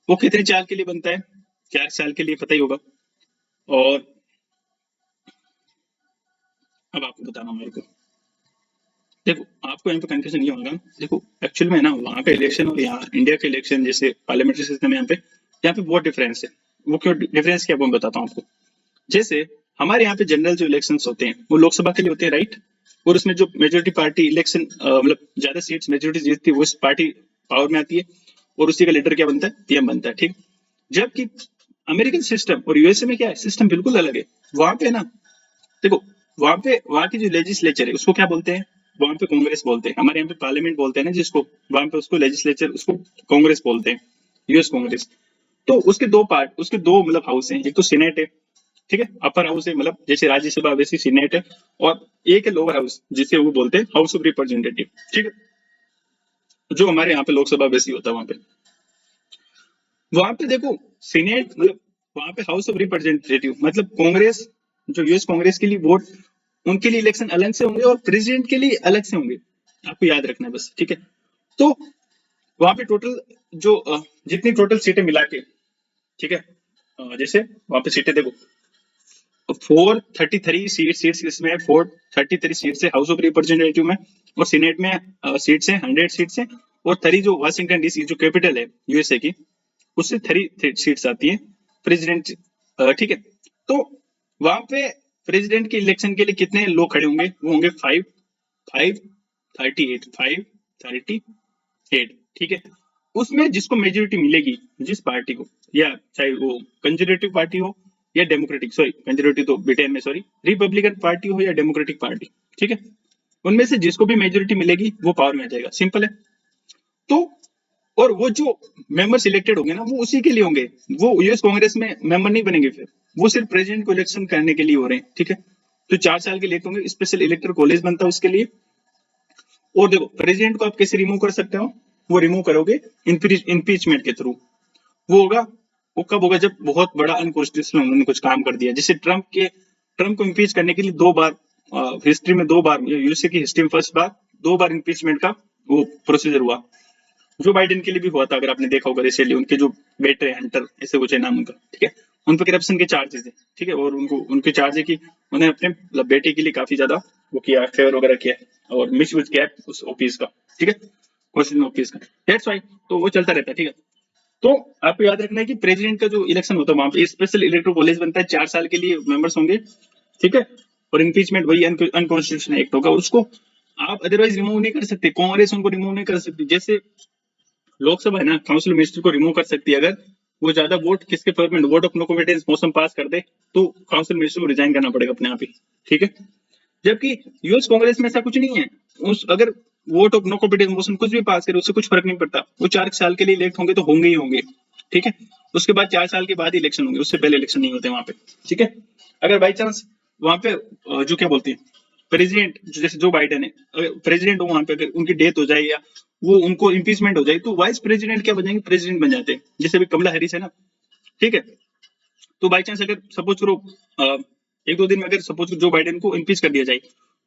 वो कितने साल के लिए बनता है, 4 साल के लिए, पता ही होगा। और अब आपको बताना मेरे को, देखो आपको यहाँ पे कंफ्यूजन नहीं होगा, देखो एक्चुअल में ना वहाँ का इलेक्शन और यहाँ इंडिया के इलेक्शन, जैसे पार्लियामेंट्री सिस्टम यहाँ पे बहुत डिफरेंस है। वो क्यों डिफरेंस क्या, वो मैं बताता हूँ आपको। जैसे हमारे यहाँ पे जनरल जो इलेक्शंस होते हैं वो लोकसभा के लिए होते हैं, राइट, और उसमें जो मेजोरिटी पार्टी इलेक्शन मतलब ज्यादा सीट्स मेजोरिटी जीतती है वो उस पार्टी पावर में आती है, और उसी का लीडर क्या बनता है, पीएम बनता है, ठीक। जबकि अमेरिकन सिस्टम और यूएसए में क्या है, सिस्टम बिल्कुल अलग है। वहां पे ना देखो, वहां की जो लेजिस्लेचर है उसको क्या बोलते हैं, वहां पे कांग्रेस बोलते हैं, हमारे यहाँ पे पार्लियामेंट बोलते हैं ना जिसको, वहां पे उसको लेजिस्लेचर उसको कांग्रेस बोलते हैं, यूएस कांग्रेस। तो उसके दो मतलब हाउस हैं, एक तो सीनेट है, ठीक है, अपर हाउस है, मतलब जैसे राज्यसभा वैसी सीनेट है, और एक है लोअर हाउस जिसे वो बोलते हैं हाउस ऑफ रिप्रेजेंटेटिव, ठीक है, जो हमारे यहाँ पे लोकसभा वैसी होता है वहां पे। वहां पे देखो सीनेट मतलब वहां पे हाउस ऑफ रिप्रेजेंटेटिव मतलब कांग्रेस, जो यूएस कांग्रेस के लिए वोट, उनके लिए इलेक्शन अलग से होंगे और प्रेसिडेंट के लिए अलग से होंगे, आपको याद रखना है बस, ठीक है। तो वहां पे टोटल जो जितनी टोटल सीटें मिला के, ठीक है, जैसे वहां पे सीटें देखो 433 सीट्स इसमें, 433 सीट्स है हाउस ऑफ रिप्रेजेंटेटिव में, और सीनेट में सीट्स है 100 सीट्स है, और 3 जो वाशिंगटन डीसी जो कैपिटल है यूएसए की, उससे 3 सीट्स आती है प्रेसिडेंट, ठीक है। तो वहां पे प्रेसिडेंट के इलेक्शन के लिए कितने लोग खड़े होंगे, वो होंगे 538, ठीक है। उसमें जिसको मेजोरिटी मिलेगी, जिस पार्टी को, या चाहे वो कंजर्वेटिव पार्टी हो या डेमोक्रेटिक, सॉरी कंजर्वेटिव तो ब्रिटेन में, सॉरी रिपब्लिकन पार्टी हो या डेमोक्रेटिक पार्टी, ठीक है, उनमें से जिसको भी मेजोरिटी मिलेगी वो पावर में आ जाएगा, सिंपल है। तो और वो जो मेंबर सिलेक्टेड होंगे ना वो उसी के लिए होंगे, वो यूएस कांग्रेस में मेंबर नहीं बनेंगे, फिर वो सिर्फ प्रेसिडेंट को इलेक्शन करने के लिए हो रहे हैं, ठीक है। तो 4 साल के लिए होंगे, स्पेशल इलेक्टर कॉलेज बनता है उसके लिए। और देखो प्रेसिडेंट को आप कैसे रिमूव कर सकते हो, वो रिमूव करोगे इम्पीचमेंट के थ्रू। वो होगा, वो कब होगा, जब बहुत बड़ा अनकॉन्स्टिट्यूशनल उन्होंने कुछ काम कर दिया, जैसे ट्रम्प को इम्पीच करने के लिए 2 बार हिस्ट्री में, 2 बार यूएसए की हिस्ट्री में फर्स्ट बार 2 बार इम्पीचमेंट का वो प्रोसीजर हुआ। जो बाइडेन के लिए भी हुआ था, अगर आपने देखा होगा रिसेंटली, उनके जो बेटे हैं हंटर ऐसे कुछ है नाम उनका, ठीक है, उन पर करप्शन के चार्जेस है, ठीक है, और उनके चार्ज है कि उन्हें अपने मतलब बेटे के लिए काफी ज्यादा वो किया, फेवर वगैरह किया और मिस यूज किया उस ऑफिस का, ठीक है, क्वेश्चन ऑफिस का, दैट्स व्हाई तो वो चलता रहता है, ठीक है। तो आपको याद रखना है कि प्रेसिडेंट का जो इलेक्शन होता है वहां पे स्पेशल इलेक्टोरल कॉलेज बनता है, 4 साल के लिए मेंबर्स होंगे, ठीक है, और इम्पीचमेंट वही अनकॉन्स्टिट्यूशनल एक्ट होगा, उसको आप अदरवाइज रिमूव नहीं कर सकते, कांग्रेस उनको रिमूव नहीं कर सकती। जैसे लोकसभा है ना, काउंसिल मिनिस्टर को रिमूव कर सकती है अगर वो ज्यादा वोट किसके फेवर में, vote of no confidence motion pass कर दे तो काउंसिल मिनिस्टर को रिजाइन करना पड़ेगा अपने आप ही, ठीक है। जबकि यूएस कांग्रेस में ऐसा कुछ नहीं है, उस अगर vote of no confidence motion कुछ भी पास करे उससे कुछ फर्क नहीं पड़ता, वो 4 साल के लिए इलेक्ट होंगे तो होंगे ही होंगे, ठीक है। उसके बाद 4 साल के बाद इलेक्शन होंगे, उससे पहले इलेक्शन नहीं होते वहां पे, ठीक है। अगर बाई चांस वहां पे जो क्या बोलते हैं प्रेसिडेंट, जैसे जो बाइडेन है, अगर प्रेसिडेंट हो वहां पे, अगर उनकी डेथ हो जाए या वो उनको इम्पीचमेंट हो जाए तो वाइस प्रेसिडेंट क्या बन जाएंगे, प्रेसिडेंट बन जाते हैं, जैसे अभी कमला हैरिस है ना, ठीक है। तो बाई चांस अगर सपोज करो 1-2 दिन में अगर सपोज जो बाइडेन को इम्पीच कर दिया जाए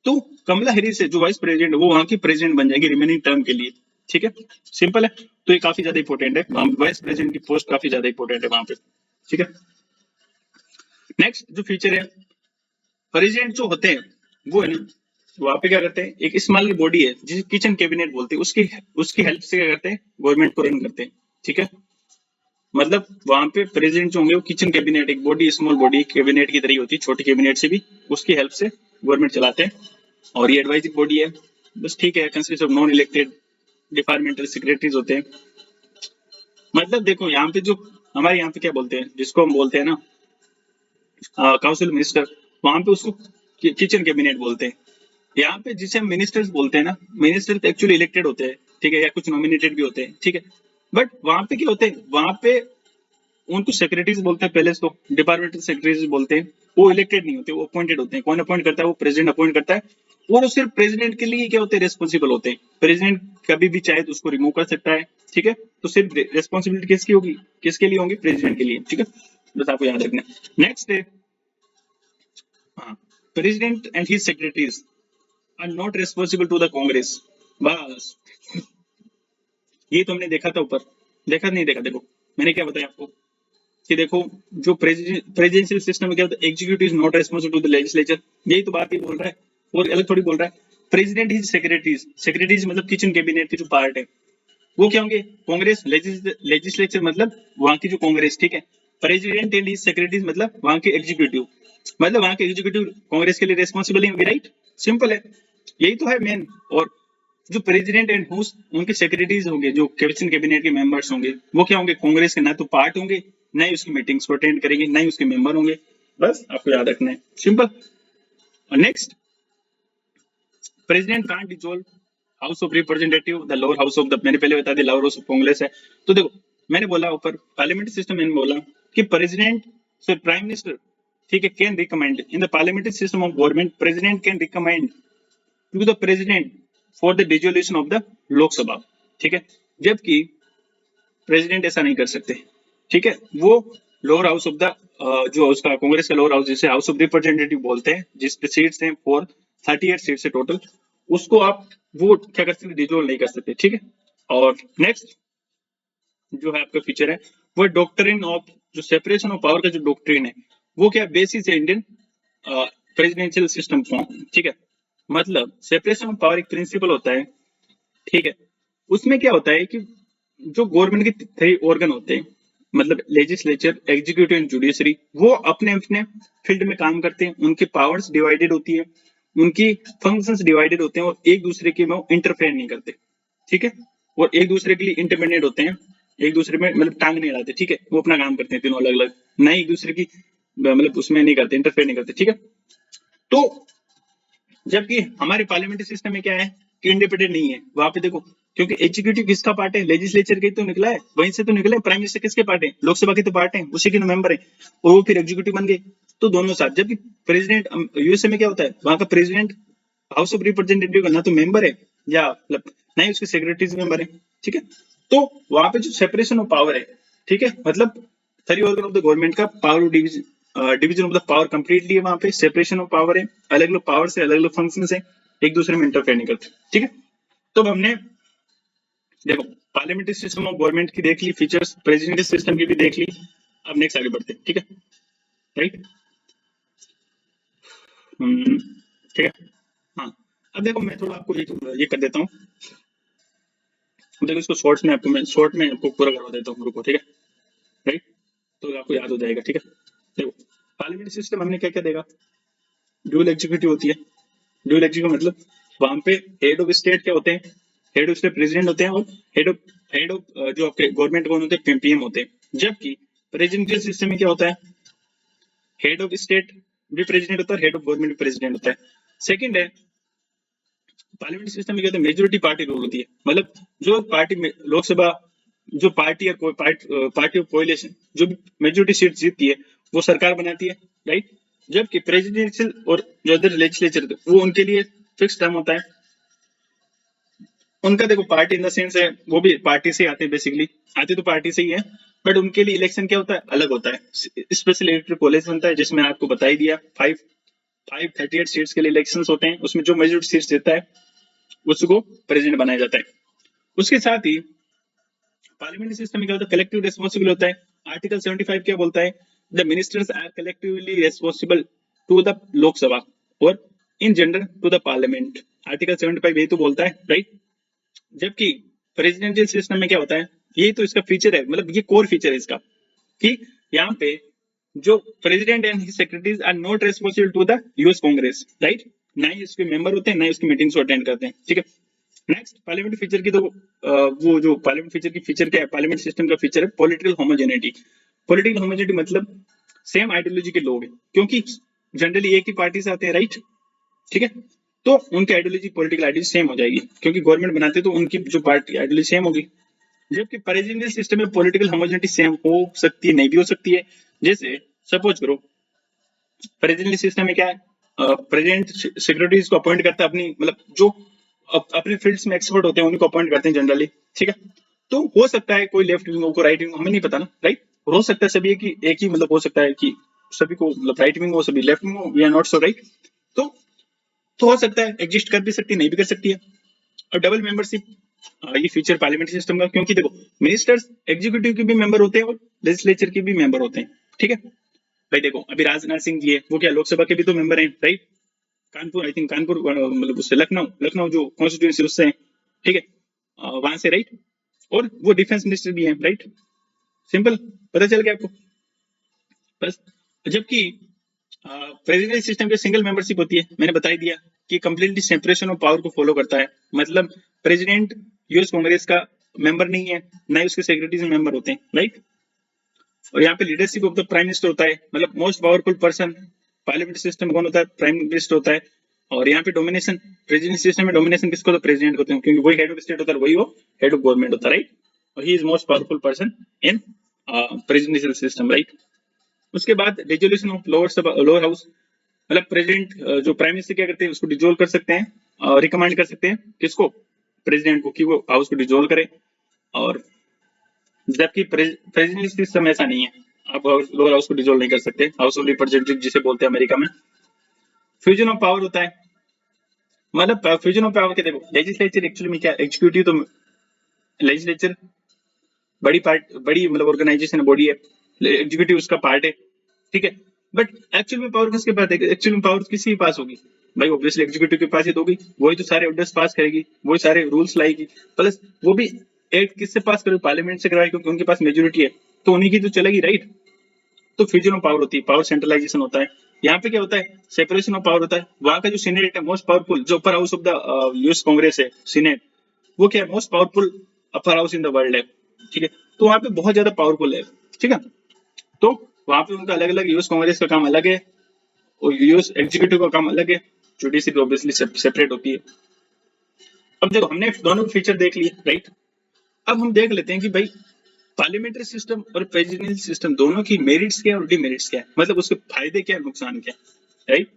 तो कमला हैरिस है जो वाइस प्रेसिडेंट वो वहां की प्रेसिडेंट बन जाएगी रिमेनिंग टर्म के लिए, ठीक है। सिंपल है। तो ये काफी ज्यादा इंपॉर्टेंट है, वाइस प्रेसिडेंट की पोस्ट काफी ज्यादा इंपॉर्टेंट है वहां पे, ठीक है। नेक्स्ट जो फीचर है, प्रेसिडेंट जो होते हैं वो है ना, वहां पे क्या करते हैं, एक स्मॉल बॉडी है जिसे किचन कैबिनेट बोलते हैं, उसकी उसकी हेल्प से क्या करते हैं, गवर्नमेंट को रन करते हैं, ठीक है। मतलब वहां पे प्रेसिडेंट जो होंगे वो किचन कैबिनेट, एक बॉडी, स्मॉल बॉडी कैबिनेट की तरह ही होती है, छोटी कैबिनेट से भी, उसकी हेल्प से गवर्नमेंट चलाते हैं। और ये एडवाइजरी बॉडी है, बस ठीक है, consist of non elected departmental secretaries होते हैं। मतलब देखो यहाँ पे जो हमारे यहाँ पे क्या बोलते हैं, जिसको हम बोलते हैं ना काउंसिल मिनिस्टर, वहां पे उसको किचन कैबिनेट बोलते हैं। यहाँ पे जिसे हम मिनिस्टर्स बोलते हैं ना, मिनिस्टर एक्चुअली इलेक्टेड होते हैं, ठीक है, या कुछ नॉमिनेटेड भी होते हैं, ठीक है। बट वहां पे क्या होते हैं, वहां पे उनको सेक्रेटरीज बोलते हैं, पहले तो डिपार्टमेंटल सेक्रेटरीज बोलते हैं, वो इलेक्टेड नहीं होते, वो अपॉइंटेड होते हैं। कौन अपॉइंट करता है, वो प्रेसिडेंट अपॉइंट करता है। और वो सिर्फ प्रेसिडेंट के लिए क्या होते हैं, रेस्पॉन्सिबल होते हैं। प्रेसिडेंट कभी भी चाहे तो उसको रिमूव कर सकता है, ठीक है। तो सिर्फ रेस्पॉन्सिबिलिटी किसकी होगी, किसके लिए होंगी, प्रेसिडेंट के लिए, ठीक है। बस आपको याद रखना है। नेक्स्ट है, हाँ, president and his secretaries are not responsible to the Congress. बस ये तो हमने देखा था ऊपर, देखा नहीं देखा, देखो मैंने क्या बताया आपको कि देखो जो प्रेसिडेंशियल सिस्टम में क्या होता है, executive is not responsible to the legislature, यही तो बात ही बोल रहा है, और अलग थोड़ी बोल रहा है। प्रेसिडेंट इज सेक्रेटरीज, सेक्रेटरीज मतलब किचन कैबिनेट के जो पार्ट है वो क्या होंगे, कांग्रेस, लेजिस्लेचर मतलब वहां की जो कांग्रेस, ठीक है। प्रेसिडेंट एंड हिज सेक्रेटरीज मतलब वहां के एग्जीक्यूटिव, मतलब वहां के एग्जीक्यूटिव कांग्रेस के लिए रेस्पॉन्सिबल होंगे, राइट। सिंपल है, यही तो है मेन। और जो प्रेसिडेंट एंड हुज उनके सेक्रेटरीज होंगे, जो किचन कैबिनेट के मेंबर्स होंगे, वो क्या होंगे, कांग्रेस के ना तो पार्ट होंगे, ना ही उसकी मीटिंग्स को अटेंड करेंगे, ना ही उसके मेंबर होंगे। बस आपको याद रखना है, सिंपल। और next, president can't dissolve house of representative, the lower house of the, मैंने पहले बता दिया लोअर हाउस ऑफ कांग्रेस है। तो देखो मैंने बोला ऊपर पार्लियामेंट्री सिस्टम, मैंने बोला कि प्रेसिडेंट से प्राइम मिनिस्टर, ठीक है, can recommend in the parliamentary system of government, president can recommend to the president for the dissolution of the Lok Sabha, ठीक है। जबकि प्रेसिडेंट ऐसा नहीं कर सकते, ठीक है। वो लोअर हाउस ऑफ द, जो उसका कांग्रेस का लोअर हाउस जिसे हाउस ऑफ रिप्रेजेंटेटिव बोलते हैं, जिसपे सीट्स हैं 438 सीट्स है टोटल, उसको आप वो क्या कर सकते, डिसोल्व नहीं कर सकते, ठीक है। और नेक्स्ट जो है आपका फीचर है वो डॉक्ट्रिन ऑफ, जो सेपरेशन ऑफ पावर का जो डॉक्ट्रिन है वो क्या बेसिस है इंडियन प्रेसिडेंशियल सिस्टम फॉर्म, ठीक है। मतलब सेपरेशन ऑफ पावर एक प्रिंसिपल होता है, ठीक है। उसमें क्या होता है कि जो गवर्नमेंट के 3 ऑर्गन होते हैं, मतलब लेजिस्लेचर, एग्जीक्यूटिव एंड जुडिशरी, वो अपने अपने फील्ड में काम करते हैं, उनकी पावर्स डिवाइडेड होती है, उनकी फंक्शंस डिवाइडेड होते हैं, और एक दूसरे के में इंटरफेयर नहीं करते, ठीक है। और एक दूसरे के लिए इंडिपेंडेंट होते हैं, एक दूसरे में मतलब टांग नहीं अड़ाते, ठीक है। वो अपना काम करते हैं तीनों अलग अलग, ना एक दूसरे की मतलब उसमें नहीं करते, इंटरफेयर नहीं करते, ठीक है। तो जबकि हमारे पार्लियामेंट्री सिस्टम में क्या है कि इंडिपेंडेंट नहीं है वहां पे, देखो क्योंकि एग्जीक्यूटिव किसका पार्ट है, लेजिस्लेचर के तो निकला है, वहीं से तो निकला है। प्राइम मिनिस्टर किसके पार्ट है, लोकसभा के तो पार्ट है, उसी के मेंबर है, और वो फिर एग्जीक्यूटिव बन गए, तो दोनों साथ। जबकि प्रेसिडेंट यूएसए में क्या होता है, वहां का प्रेसिडेंट हाउस ऑफ रिप्रेजेंटेटिव का ना तो मेंबर है, या मतलब ना ही उसके सेक्रेटरीज मेंबर है, ठीक है। तो वहां पे जो सेपरेशन ऑफ पावर है, ठीक है, मतलब 3 ऑर्गन ऑफ द गवर्नमेंट का power division, division of the power completely है, वहां पे सेपरेशन ऑफ पावर है, अलग अलग पावर से अलग अलग फंक्शन है, एक दूसरे में इंटरफेयर नहीं करते, ठीक है। तो अब हमने देखो पार्लियामेंट्री सिस्टम ऑफ गवर्नमेंट की देख ली फीचर्स, प्रेसिडेंशियल सिस्टम की भी देख ली। अब नेक्स्ट आगे बढ़ते हैं, ठीक है, राइट। ठीक है, हाँ। अब देखो मैं थोड़ा आपको ये कर देता हूँ, देखो इसको शॉर्ट्स में आपको, मैं शॉर्ट में आपको पूरा करवा देता हूँ, रुको, ठीक है, राइट। तो आपको याद हो जाएगा, ठीक है। देखो पार्लियामेंट्री सिस्टम हमने क्या क्या देखा, ड्यूल एग्जीक्यूटिव होती है, ड्यूल एग्जीक्यूटिव मतलब वहां पे हेड ऑफ स्टेट क्या होते हैं, हेड ऑफ स्टेट प्रेसिडेंट होते हैं, और हेड ऑफ जो आपके गवर्नमेंट कौन होते हैं, पीएम होते हैं, जबकि प्रेसिडेंशियल सिस्टम में क्या होता है, हेड ऑफ स्टेट भी प्रेसिडेंट होता है, हेड ऑफ गवर्नमेंट भी प्रेसिडेंट होता है। सेकंड है पार्लियामेंट्री सिस्टम में क्या होता है, मेजोरिटी पार्टी रूल होती है, मतलब जो पार्टी में लोकसभा, जो पार्टी और कोई पार्टी ऑफ कोएलिशन जो भी मेजोरिटी सीट जीतती है वो सरकार बनाती है, राइट। जबकि प्रेसिडेंशियल और जो अदर लेजिस्लेचर वो उनके लिए फिक्स टर्म होता है उनका। देखो पार्टी इन द सेंस है वो भी पार्टी से आते हैं, बेसिकली आते तो पार्टी से ही है, बट उनके लिए इलेक्शन क्या होता है, अलग होता है। स्पेशल इलेक्टोरल कॉलेज बनता है जिसमें आपको बता ही दिया 538 सीट्स के लिए इलेक्शंस होते हैं, उसमें जो मेजोरिटी सीट्स देता है उसको प्रेसिडेंट बनाया जाता है। उसके साथ ही पार्लियामेंट्री सिस्टम में क्या होता है, कलेक्टिव रिस्पॉन्सिबल होता है। आर्टिकल 75 क्या बोलता है, the ministers are collectively responsible to the Lok Sabha और in general to the parliament. Article 75 यही तो बोलता है, राइट। जबकि प्रेसिडेंशियल सिस्टम में क्या होता है, यही तो इसका फीचर है, मतलब ये कोर फीचर है इसका, कि यहाँ पे जो president and his secretaries are not responsible to the US Congress, right. ना ही उसके मेंबर होते हैं, ना ही उसकी मीटिंग्स को अटेंड करते हैं, ठीक है। नेक्स्ट पार्लियामेंट फीचर की तो वो जो पार्लियामेंट फीचर की फीचर क्या है, पार्लियामेंट सिस्टम का फीचर है पॉलिटिकल होमोजेनिटी। पॉलिटिकल होमोजेनिटी मतलब सेम आइडियोलॉजी के लोग हैं, क्योंकि जनरली एक ही पार्टी से आते हैं, राइट, ठीक है। तो उनकी आइडियोलॉजी, पॉलिटिकल आइडियोलॉजी सेम हो जाएगी, क्योंकि गवर्नमेंट बनाते तो उनकी जो पार्टी आइडियोलॉजी सेम होगी। जबकि प्रेसिडेंशियल सिस्टम में पॉलिटिकल होमोजेनिटी सेम हो सकती है, नहीं भी हो सकती है। जैसे सपोज करो प्रेसिडेंशियल सिस्टम में क्या है, प्रेसिडेंट सेक्रेटरीज को अपॉइंट करता है अपनी, मतलब जो अपने फील्ड्स में एक्सपर्ट होते हैं उनको अपॉइंट करते हैं जनरली, ठीक है। तो हो सकता है कोई लेफ्ट विंग हो, कोई राइट विंग, हमें नहीं पता ना, राइट। हो सकता है सभी की एक ही, मतलब हो सकता है कि सभी को मतलब राइट विंग हो, सभी लेफ्ट विंग हो, we are not so right. तो हो सकता है एग्जिस्ट कर भी सकती है, नहीं भी कर सकती है। और डबल मेंबरशिप ये फीचर पार्लियामेंट्री सिस्टम का, क्योंकि देखो मिनिस्टर्स एग्जीक्यूटिव के भी मेंबर होते हैं और लेजिस्लेचर के भी मेंबर होते हैं, ठीक है। भाई देखो अभी राजनाथ सिंह जी है, वो क्या लोकसभा के भी तो मेंबर हैं, right. Kanpur, I think Kanpur मतलब उससे लखनऊ, लखनऊ जो कॉन्स्टिट्यूंसी उससे है, ठीक है, वहां से, राइट। और वो डिफेंस मिनिस्टर भी है, राइट। सिंपल, पता चल गया आपको, बस। जबकि प्रेसिडेंशियल सिस्टम की सिंगल मेंबरशिप होती है, मैंने बता ही दिया कि कंप्लीटली सेपरेशन ऑफ पावर को फॉलो करता है, मतलब प्रेसिडेंट यूएस कांग्रेस का मेंबर नहीं है, ना ही उसके सेक्रेटरीज मेंबर होते हैं, राइट। और यहाँ पे leadership of the prime minister होता है, मतलब most powerful person parliament system कौन होता है, प्राइम मिनिस्टर होता है। और यहाँ पे डोमिनेशन, प्रेसिडेंट सिस्टम में डोमिनेशन किसको, तो प्रेसिडेंट होते हैं, क्योंकि वही हेड ऑफ स्टेट होता है, वही वो हेड ऑफ गवर्नमेंट होता है, राइट। और he is most powerful person in presidential system, right. उसके बाद डिजोल्यूशन ऑफ लोअर हाउस, मतलब प्रेसिडेंट जो प्राइम मिनिस्टर क्या करते हैं उसको डिजोल्व कर सकते हैं, रिकमेंड कर सकते हैं किसको, प्रेसिडेंट को, कि वो हाउस को डिजोल्व करे। और जबकि प्रेसिडेंशियल सिस्टम ऐसा नहीं है, आप लोअर हाउस को डिजोल्व नहीं कर सकते, हाउस ऑफ रिप्रेजेंटेटिव जिसे बोलते हैं अमेरिका में। फ्यूजन ऑफ पावर होता है, मतलब फ्यूजन ऑफ पावर के देखो लेजिस्लेचर एक्चुअली में क्या, एग्जीक्यूटिव तो लेजिस्लेचर बड़ी मतलब ऑर्गेनाइजेशन बॉडी है, एग्जीक्यूटिव उसका पार्ट है, ठीक है। बट एक्चुअल में पावर किसके पास है, एक्चुअल में पावर किसी के पास होगी, भाई ऑब्वियसली एग्जीक्यूटिव के पास ही तो होगी, वही तो सारे ऑर्डर्स पास करेगी, वही सारे रूल्स लाएगी, प्लस वो भी एक्ट किससे पास करेगी, पार्लियामेंट से करवाएगी, क्योंकि उनके पास मेजोरिटी है, तो उन्हीं की तो चलेगी, राइट। तो फ्यूजन ऑफ पावर होती है, पावर सेंट्रलाइजेशन होता है। यहाँ पे क्या होता है, सेपरेशन ऑफ पावर होता है। वहां का जो सीनेट है मोस्ट पावरफुल, जो upper house of the US Congress है सीनेट, वो क्या है, most powerful upper house in the world है, ठीक है। तो वहां पे बहुत ज्यादा पावरफुल है, ठीक है। तो वहां पे उनका अलग अलग, यूएस कांग्रेस का काम अलग है और यूएस एग्जीक्यूटिव का काम अलग है, जुडिशरी ऑब्वियसली सेपरेट होती है। अब देखो हमने दोनों फीचर देख लिए, राइट। अब हम देख लेते हैं कि भाई पार्लियामेंट्री सिस्टम और प्रेसिडेंशियल सिस्टम दोनों की मेरिट्स क्या है और डिमेरिट्स क्या है, मतलब उसके फायदे क्या है, नुकसान क्या है, राइट।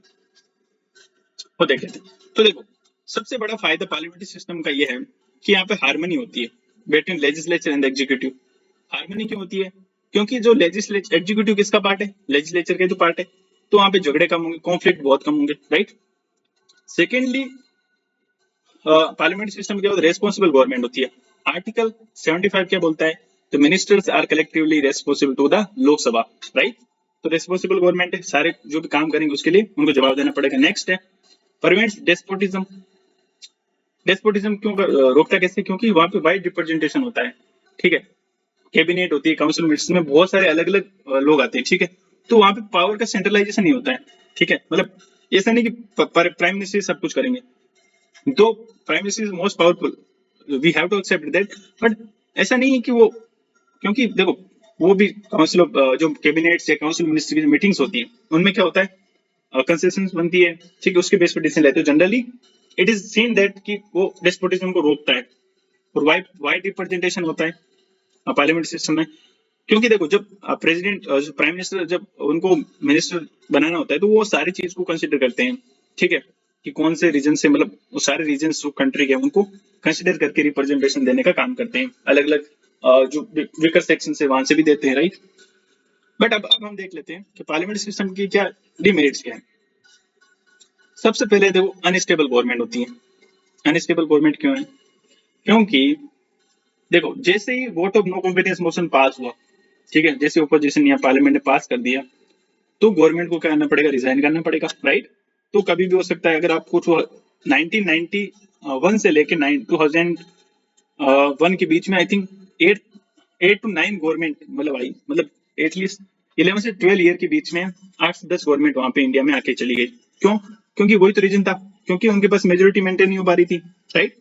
वो देख लेते हैं। तो देखो सबसे बड़ा फायदा पार्लियामेंट्री सिस्टम का ये है कि यहाँ पे हार्मनी होती है between legislature and executive. Harmony क्यों होती है, क्योंकि जो लेजिस्लेचर, एग्जीक्यूटिव किसका पार्ट है, लेजिस्लेचर का जो पार्ट है, तो वहां पे झगड़े कम होंगे, कॉन्फ्लिक्ट बहुत कम होंगे, राइट। सेकेंडली पार्लियामेंट सिस्टम के बाद रेस्पॉन्सिबल गवर्नमेंट होती है। आर्टिकल 75 क्या बोलता है, the ministers are collectively responsible to the Lok Sabha, right. तो रेस्पॉन्सिबल गवर्नमेंट है, सारे जो भी काम करेंगे उसके लिए उनको जवाब देना पड़ेगा। नेक्स्ट है प्रिवेंट्स डेस्पोटिज्म। डेस्पोटिज्म क्यों रोकता कैसे, क्योंकि वहां पे वाइड रिप्रेजेंटेशन होता है, ठीक है। कैबिनेट होती है, काउंसिल मिनिस्टर्स में बहुत सारे अलग अलग लोग आते हैं, ठीक है। तो वहां पे पावर का सेंट्रलाइजेशन नहीं होता है, ठीक है। मतलब ऐसा नहीं कि प्राइम मिनिस्टर सब कुछ करेंगे, तो prime minister is most powerful, we have to accept that, but ऐसा नहीं है कि वो, क्योंकि देखो वो भी काउंसिल ऑफ जो कैबिनेट्स या काउंसिल मिनिस्ट्री की मीटिंग्स होती हैं उनमें क्या होता है, कंसेशंस बनती है, ठीक है, उसके बेस पर डिसीजन लेते हैं generally. It is seen that कि वो डेस्पोटिज्म को रोकता है और वाइड वाइड रिप्रेजेंटेशन होता है पार्लियामेंट सिस्टम में। क्योंकि देखो जब प्रेसिडेंट प्राइम मिनिस्टर जब उनको मिनिस्टर बनाना होता है तो वो सारी चीज को कंसिडर करते हैं, ठीक है, कि कौन से रीजन से, मतलब वो सारे रीजन जो कंट्री के हैं उनको कंसिडर करके रिप्रेजेंटेशन देने का काम करते हैं, अलग अलग जो वीकर सेक्शन से वहां से भी देते हैं, राइट। बट अब हम देख लेते हैं कि पार्लियामेंट सिस्टम की क्या डिमेरिट्स क्या है। सबसे पहले देखो अनस्टेबल गवर्नमेंट होती है। अनस्टेबल गवर्नमेंट क्यों है? क्योंकि देखो जैसे ही vote of no confidence motion pass हुआ, ठीक है, जैसे ओपोजिशन या पार्लियामेंट ने पास कर दिया तो गवर्नमेंट को क्या करना पड़ेगा, रिजाइन करना पड़ेगा, राइट। तो कभी भी हो सकता है, अगर आपको 1991 से लेके 2001 के बीच में आई थिंक 8 to 9 गवर्नमेंट मतलब आई, मतलब एटलीस्ट 11 से 12 ईयर के बीच में 8 से 10 गवर्नमेंट वहां पे इंडिया में आके चली गई। क्यों? क्योंकि वही तो रीजन था, क्योंकि उनके पास मेजोरिटी मेंटेन नहीं हो पा रही थी, राइट।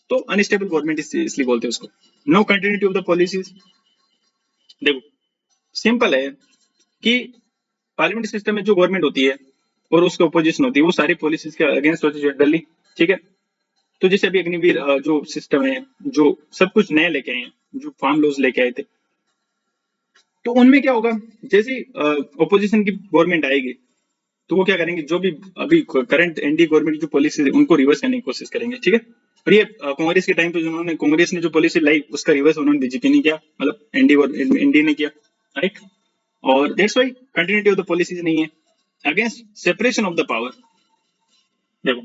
तो अनस्टेबल गवर्नमेंट इसलिए बोलते हैं उसको। No continuity of the policies. देखो सिंपल है कि पार्लियामेंट सिस्टम में जो गवर्नमेंट होती है और उसके ओपोजिशन होती है वो सारी पॉलिसीज के अगेंस्ट होती है जनरली, ठीक है। तो जैसे अभी अग्निवीर जो सिस्टम है, जो सब कुछ नया लेके आए हैं, जो फार्म लॉज लेके आए थे, तो उनमें क्या होगा, जैसे ओपोजिशन की गवर्नमेंट आएगी तो वो क्या करेंगे, जो भी अभी करंट एनडी गवर्नमेंट की जो पॉलिसी है उनको रिवर्स करने की कोशिश करेंगे, ठीक है। और ये कांग्रेस के टाइम पे जिन्होंने कांग्रेस ने जो पॉलिसी लाई उसका रिवर्स उन्होंने बीजेपी ने किया, मतलब एनडी ने किया, राइट। और that's why continuity of the policies नहीं है। Against separation of the power, देखो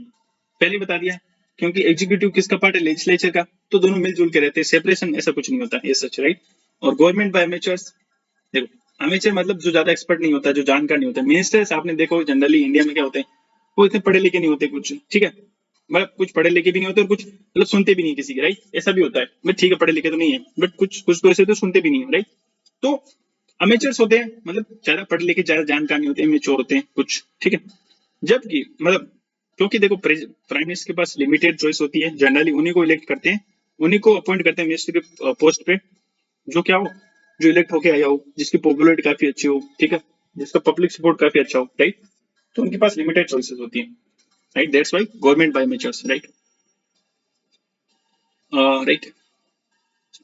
पहले बता दिया, क्योंकि एग्जीक्यूटिव किसका पार्ट है, लेजिस्लेचर का, तो दोनों मिलजुल के रहते हैं, सेपरेशन ऐसा कुछ नहीं होता ये सच, राइट। और गवर्नमेंट बाय अमेचर्स, देखो अमेचर मतलब जो ज्यादा एक्सपर्ट नहीं होता, जो जानकार नहीं होता। मिनिस्टर्स आपने देखो जनरली इंडिया में क्या होते हैं, वो इतने पढ़े लिखे नहीं होते कुछ, ठीक है, मतलब कुछ पढ़े लिखे भी नहीं होते और कुछ मतलब सुनते भी नहीं किसी की, राइट, ऐसा भी होता है। बट ठीक है पढ़े लिखे तो नहीं है, बट कुछ कुछ तो ऐसे तो सुनते भी नहीं है, राइट। तो अमेचर्स होते हैं, मतलब ज्यादा पढ़े लिखे, ज्यादा जानकार नहीं होते, मेच्योर होते हैं कुछ, ठीक है। जबकि मतलब क्योंकि देखो प्राइम मिनिस्टर के पास लिमिटेड चॉइस होती है, जनरली उन्हीं को इलेक्ट करते हैं, उन्हीं को अपॉइंट करते हैं मिनिस्टर के पोस्ट पे, जो क्या हो, जो इलेक्ट होके आया हो, जिसकी पॉपुलरिटी काफी अच्छी हो, ठीक है, जिसका पब्लिक सपोर्ट काफी अच्छा हो, राइट। तो उनके पास लिमिटेड चॉइसेस होती हैं, right. That's why government by measures, right, right.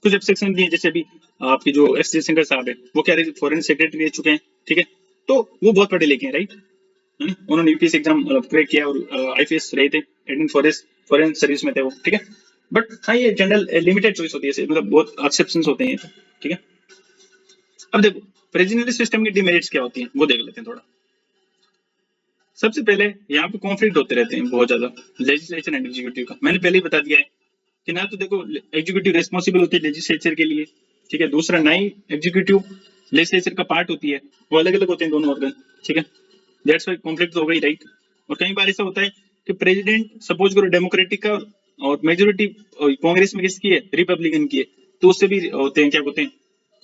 कुछ एक्सेप्शन भी है, जैसे अभी आपके जो एस जयशंकर साहब है वो क्या रहे, फॉरेन सेक्रेटरी रह चुके हैं, ठीक है। तो वो बहुत पढ़े लिखे हैं, राइट, है ना? उन्होंने यूपीएससी एग्जाम क्रैक किया और आईपीएस रहे थे, इंडियन फॉरेन सर्विस में थे वो, ठीक है। बट हाँ ये जनरल लिमिटेड चॉइस होती है, मतलब बहुत एक्सेप्शंस होते हैं, ठीक है। अब देखो प्रेसिडेंशियल सिस्टम की डिमेरिट्स क्या होती हैं वो देख लेते हैं थोड़ा। सबसे पहले यहाँ पे कॉन्फ्लिक्ट होते रहते हैं बहुत ज्यादा, लेजिस्लेचर एंड एग्जीक्यूटिव का। मैंने पहले ही बता दिया है कि ना तो देखो एग्जीक्यूटिव रेस्पॉन्सिबल होती है लेजिस्लेचर के लिए, ठीक है। दूसरा ना ही एग्जीक्यूटिव लेजिस्लेचर का पार्ट होती है, वो अलग अलग होते हैं दोनों ऑर्गन, ठीक है। दैट्स व्हाई कॉन्फ्लिक्ट हो गई, राइट। और कई बार ऐसा होता है कि प्रेसिडेंट सपोज करो डेमोक्रेटिक का और मेजोरिटी कांग्रेस में किसकी है, रिपब्लिकन की है, तो उससे भी होते हैं, क्या होते हैं,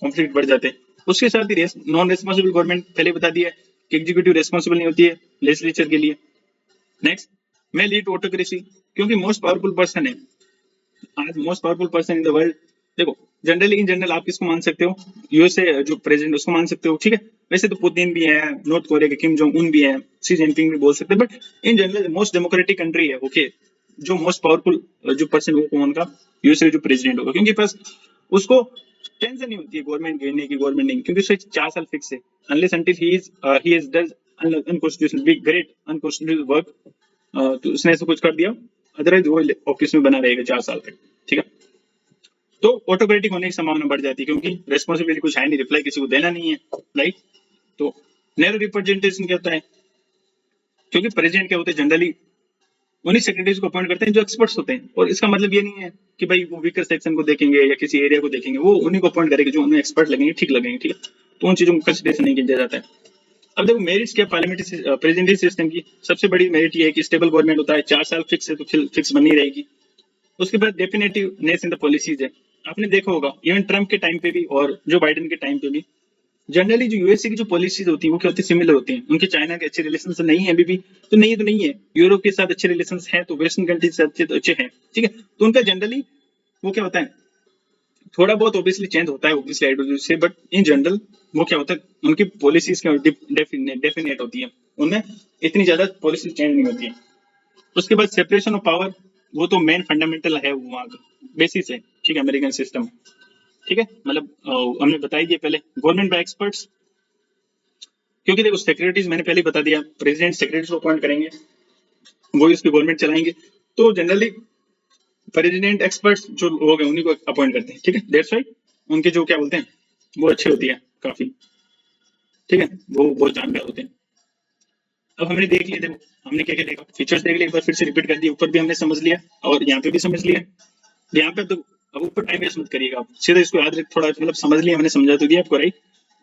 कॉन्फ्लिक्ट बढ़ जाते हैं। उसके साथ ही नॉन रेस्पॉन्सिबल गवर्नमेंट, पहले बता दिया है कि एग्जीक्यूटिव रेस्पॉन्सिबल नहीं होती है लेजिस्लेचर के लिए। नेक्स्ट मैं लीड ऑटोक्रेसी, क्योंकि मोस्ट पावरफुल पर्सन है आज, most powerful person in the world. देखो जनरली इन जनरल आप किसको मान सकते हो, यूएसए जो प्रेसिडेंट उसको मान सकते हो, ठीक है। वैसे तो पुतिन भी है, नॉर्थ कोरिया के किम जोंग उन भी है, सी जिनपिंग भी बोल सकते हैं, but in general most democratic country है, ओके। जो मोस्ट पावरफुल जो पर्सन वो कौन का, यूएसए जो प्रेसिडेंट होगा, क्योंकि पास उसको टेंशन नहीं होती है गवर्नमेंट गिरने की, गवर्नमेंट नहीं, क्योंकि उससे 4 साल फिक्स है, unless until he is does unconstitutional big great unconstitutional work, तो उसने ऐसा कुछ कर दिया, अदरवाइज वो ऑफिस में बना रहेगा 4 साल तक, ठीक है। तो ऑटोक्रेटिक होने की संभावना बढ़ जाती है, क्योंकि रेस्पॉन्सिबिलिटी कुछ है नहीं, रिप्लाई किसी को देना नहीं है, राइट। तो नैरो रिप्रेजेंटेशन क्या होता है, क्योंकि प्रेसिडेंट क्या होते हैं जनरली उन्हीं सेक्रेटरीज को अपॉइंट करते हैं जो एक्सपर्ट्स होते हैं, और इसका मतलब ये नहीं है कि भाई वो वीकर सेक्शन को देखेंगे या किसी एरिया को देखेंगे, वो उन्हीं को अपॉइंट करेंगे जो उन्हें एक्सपर्ट लगेंगे, ठीक लगेंगे, ठीक है। तो उन चीजों को कंसिडरेशन नहीं किया जाता है। अब देखो मेरिट्स क्या पार्लियामेंट्री प्रेसिडेंशियल सिस्टम की, सबसे बड़ी मेरिट ये है कि स्टेबल गवर्नमेंट होता है, 4 साल फिक्स है तो फिक्स बनी रहेगी। उसके बाद डेफिनेटिवनेस इन द पॉलिसीज है, आपने देखा होगा इवन ट्रम्प के टाइम पे भी और जो बाइडेन के टाइम पे भी जनरली जो यूएसए की जो पॉलिसीज होती है वो क्या होती है, सिमिलर होती हैं। उनके चाइना के अच्छे रिलेशन तो नहीं है अभी भी, तो नहीं है तो नहीं है, यूरोप के साथ अच्छे रिलेशन है तो वेस्टर्न कंट्रीज से अच्छे तो अच्छे हैं, ठीक है। तो उनका जनरली वो क्या होता है, थोड़ा बहुत ऑब्वियसली चेंज होता है ऑब्वियसली आइडियोलॉजी से, बट इन जनरल वो क्या होता है, उनकी पॉलिसीज क्या डेफिनेट होती है, उनमें इतनी ज्यादा पॉलिसी चेंज नहीं होती है। उसके बाद सेपरेशन ऑफ पावर, वो तो मेन फंडामेंटल है, वहाँ का बेसिस है, ठीक है, अमेरिकन सिस्टम, ठीक है, मतलब हमने बताई दिया पहले, गवर्नमेंट बाय एक्सपर्ट्स, क्योंकि देखो सेक्रेटरीज मैंने पहले ही बता दिया, प्रेसिडेंट सेक्रेटरी को अपॉइंट करेंगे, वो इसकी गवर्नमेंट चलाएंगे, तो जनरली प्रेसिडेंट एक्सपर्ट्स जो लोग हैं उन्हीं को अपॉइंट करते हैं, ठीक है, दैट्स व्हाई उनके जो क्या बोलते हैं वो अच्छी होती है काफी, ठीक है, वो बहुत जानकार होते हैं। अब हमने देख लिया, देखो हमने क्या क्या देखा, फीचर्स देख लिया, एक बार फिर से रिपीट कर दिया, ऊपर भी हमने समझ लिया और यहाँ पे भी समझ लिया, यहाँ पे तो अब ऊपर टाइम वेस्ट मत करिएगा आप, सीधा इसको याद रख, थोड़ा मतलब समझ लिया, मैंने समझा तो दिया आपको, राइट,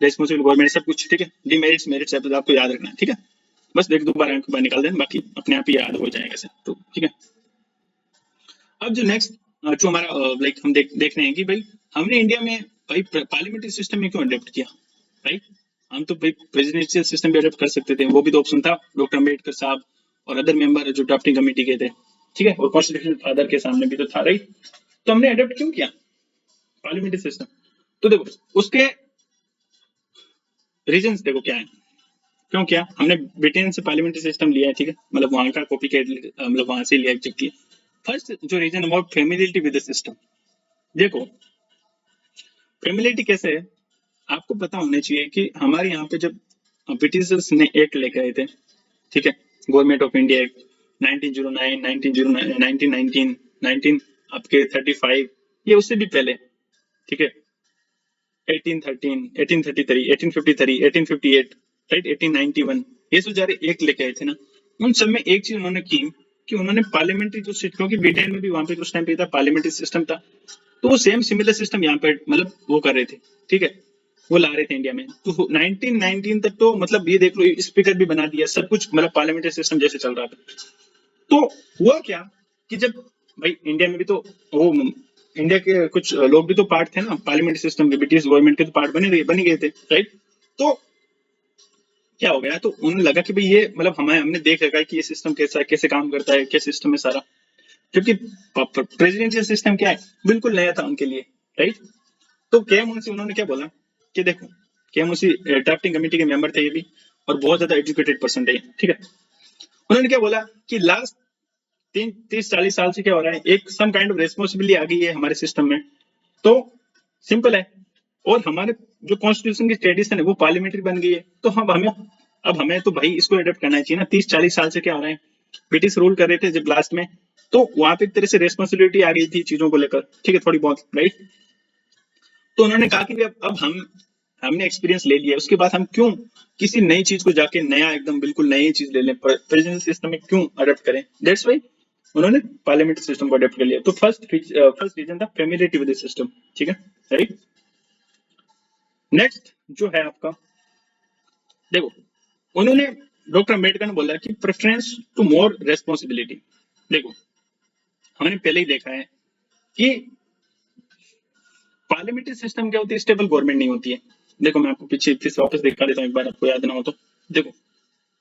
रेस्पॉन्सिबल गवर्नमेंट सब कुछ, ठीक है, डिमेरिट्स मेरिट्स आपको याद रखना है, ठीक है, बस एक दो बार आंख बाहर निकाल देना, बाकी अपने आप ही याद हो जाएगा सर, तो ठीक है। अब जो नेक्स्ट जो हमारा लाइक हम देख रहे हैं कि भाई हमने इंडिया में भाई पार्लियामेंट्री सिस्टम में क्यों अडॉप्ट किया, राइट, हम तो भाई प्रेसिडेंशियल सिस्टम भी अडॉप्ट कर सकते थे, वो भी तो ऑप्शन था, डॉक्टर अम्बेडकर साहब और अदर मेंबर जो ड्राफ्टिंग कमेटी के थे, ठीक है, और कॉन्स्टिट्यूशनल फादर के सामने भी तो था, राइट, तो हमने अडॉप्ट क्यों किया पार्लियामेंट्री सिस्टम, तो देखो उसके रीजंस देखो क्या है, क्यों क्या हमने ब्रिटेन से पार्लियामेंट्री सिस्टम लिया है, ठीक है, मतलब वहां का कॉपी मतलब वहां से लिया एग्जैक्टली। फर्स्ट जो reason about familiarity with the system, देखो फेमिलियरिटी कैसे है, आपको पता होना चाहिए कि हमारे यहाँ पे जब ब्रिटिशर्स ने एक्ट लेके आए थे, ठीक है, गवर्नमेंट ऑफ इंडिया एक्ट 1909, 1909, 1919, 19 आपके 35, ये उससे भी पहले, ठीक है, 1813, 1833, 1853, 1858, राइट, 1891, ये जो सारे एक्ट लेके आए थे ना, उन सब में एक चीज उन्होंने की कि उन्होंने पार्लियामेंट्री जो सिस्टम, क्योंकि ब्रिटेन में भी वहां पे उस टाइम पे था पार्लियामेंट्री सिस्टम था, तो वो सेम सिमिलर सिस्टम यहाँ पे मतलब वो कर रहे थे, ठीक है, वो ला रहे थे इंडिया में, तो 1919 तक तो मतलब ये देख लो स्पीकर भी बना दिया, सब कुछ मतलब पार्लियामेंट्री सिस्टम जैसे चल रहा था। तो हुआ क्या कि जब भाई इंडिया में भी तो वो इंडिया के कुछ लोग भी तो पार्ट थे ना पार्लियामेंट्री सिस्टम के, ब्रिटिश गवर्नमेंट के तो पार्ट बने गए थे, राइट, तो क्या हो गया, तो उन्हें लगा कि भाई ये मतलब हमने देख रखा है कि ये सिस्टम कैसा है, कैसे काम करता है, क्या सिस्टम है सारा, क्योंकि प्रेसिडेंशियल सिस्टम क्या है बिल्कुल नया था उनके लिए, राइट, तो केएमओसी उन्होंने क्या बोला कि देखो, केएमओसी ड्राफ्टिंग कमेटी के मेंबर थे ये भी, और बहुत ज्यादा एजुकेटेड पर्सन थे, ठीक है, उन्होंने क्या बोला कि लास्ट 30-40 साल से क्या हो रहा है, एक सम काइंड ऑफ रेस्पॉन्सिबिलिटी आ गई है हमारे सिस्टम में, तो सिंपल है, और हमारे जो कॉन्स्टिट्यूशन की ट्रेडिशन है वो पार्लियामेंट्री बन गई है, तो हम हमें अब हमें तो भाई इसको अडॉप्ट करना चाहिए ना, 30-40 साल से क्या हो रहा है, ब्रिटिश रूल कर रहे थे जब लास्ट में, तो वहां पे एक तरह से रेस्पॉन्सिबिलिटी आ गई थी चीजों को लेकर, ठीक है, थोड़ी बहुत, राइट, तो उन्होंने कहा कि अब हमने एक्सपीरियंस ले लिया, उसके बाद हम क्यों किसी नई चीज को जाके नया एकदम बिल्कुल नई चीज ले लें, प्रेजेंट सिस्टम में क्यों अडॉप्ट करें, दैट्स व्हाई उन्होंने पार्लियामेंट्री सिस्टम को अडॉप्ट कर लिया, तो फर्स्ट रीजन था फेमिलियरिटी विद द सिस्टम, ठीक है, राइट। नेक्स्ट जो है आपका, देखो उन्होंने डॉक्टर अम्बेडकर ने बोला कि प्रेफरेंस टू मोर रेस्पॉन्सिबिलिटी, देखो हमने पहले ही देखा है कि पार्लियामेंट्री सिस्टम क्या होती है, स्टेबल गवर्नमेंट नहीं होती है, देखो मैं आपको पीछे फिर से वापस दिखा देता हूँ एक बार, आपको याद ना हो तो, देखो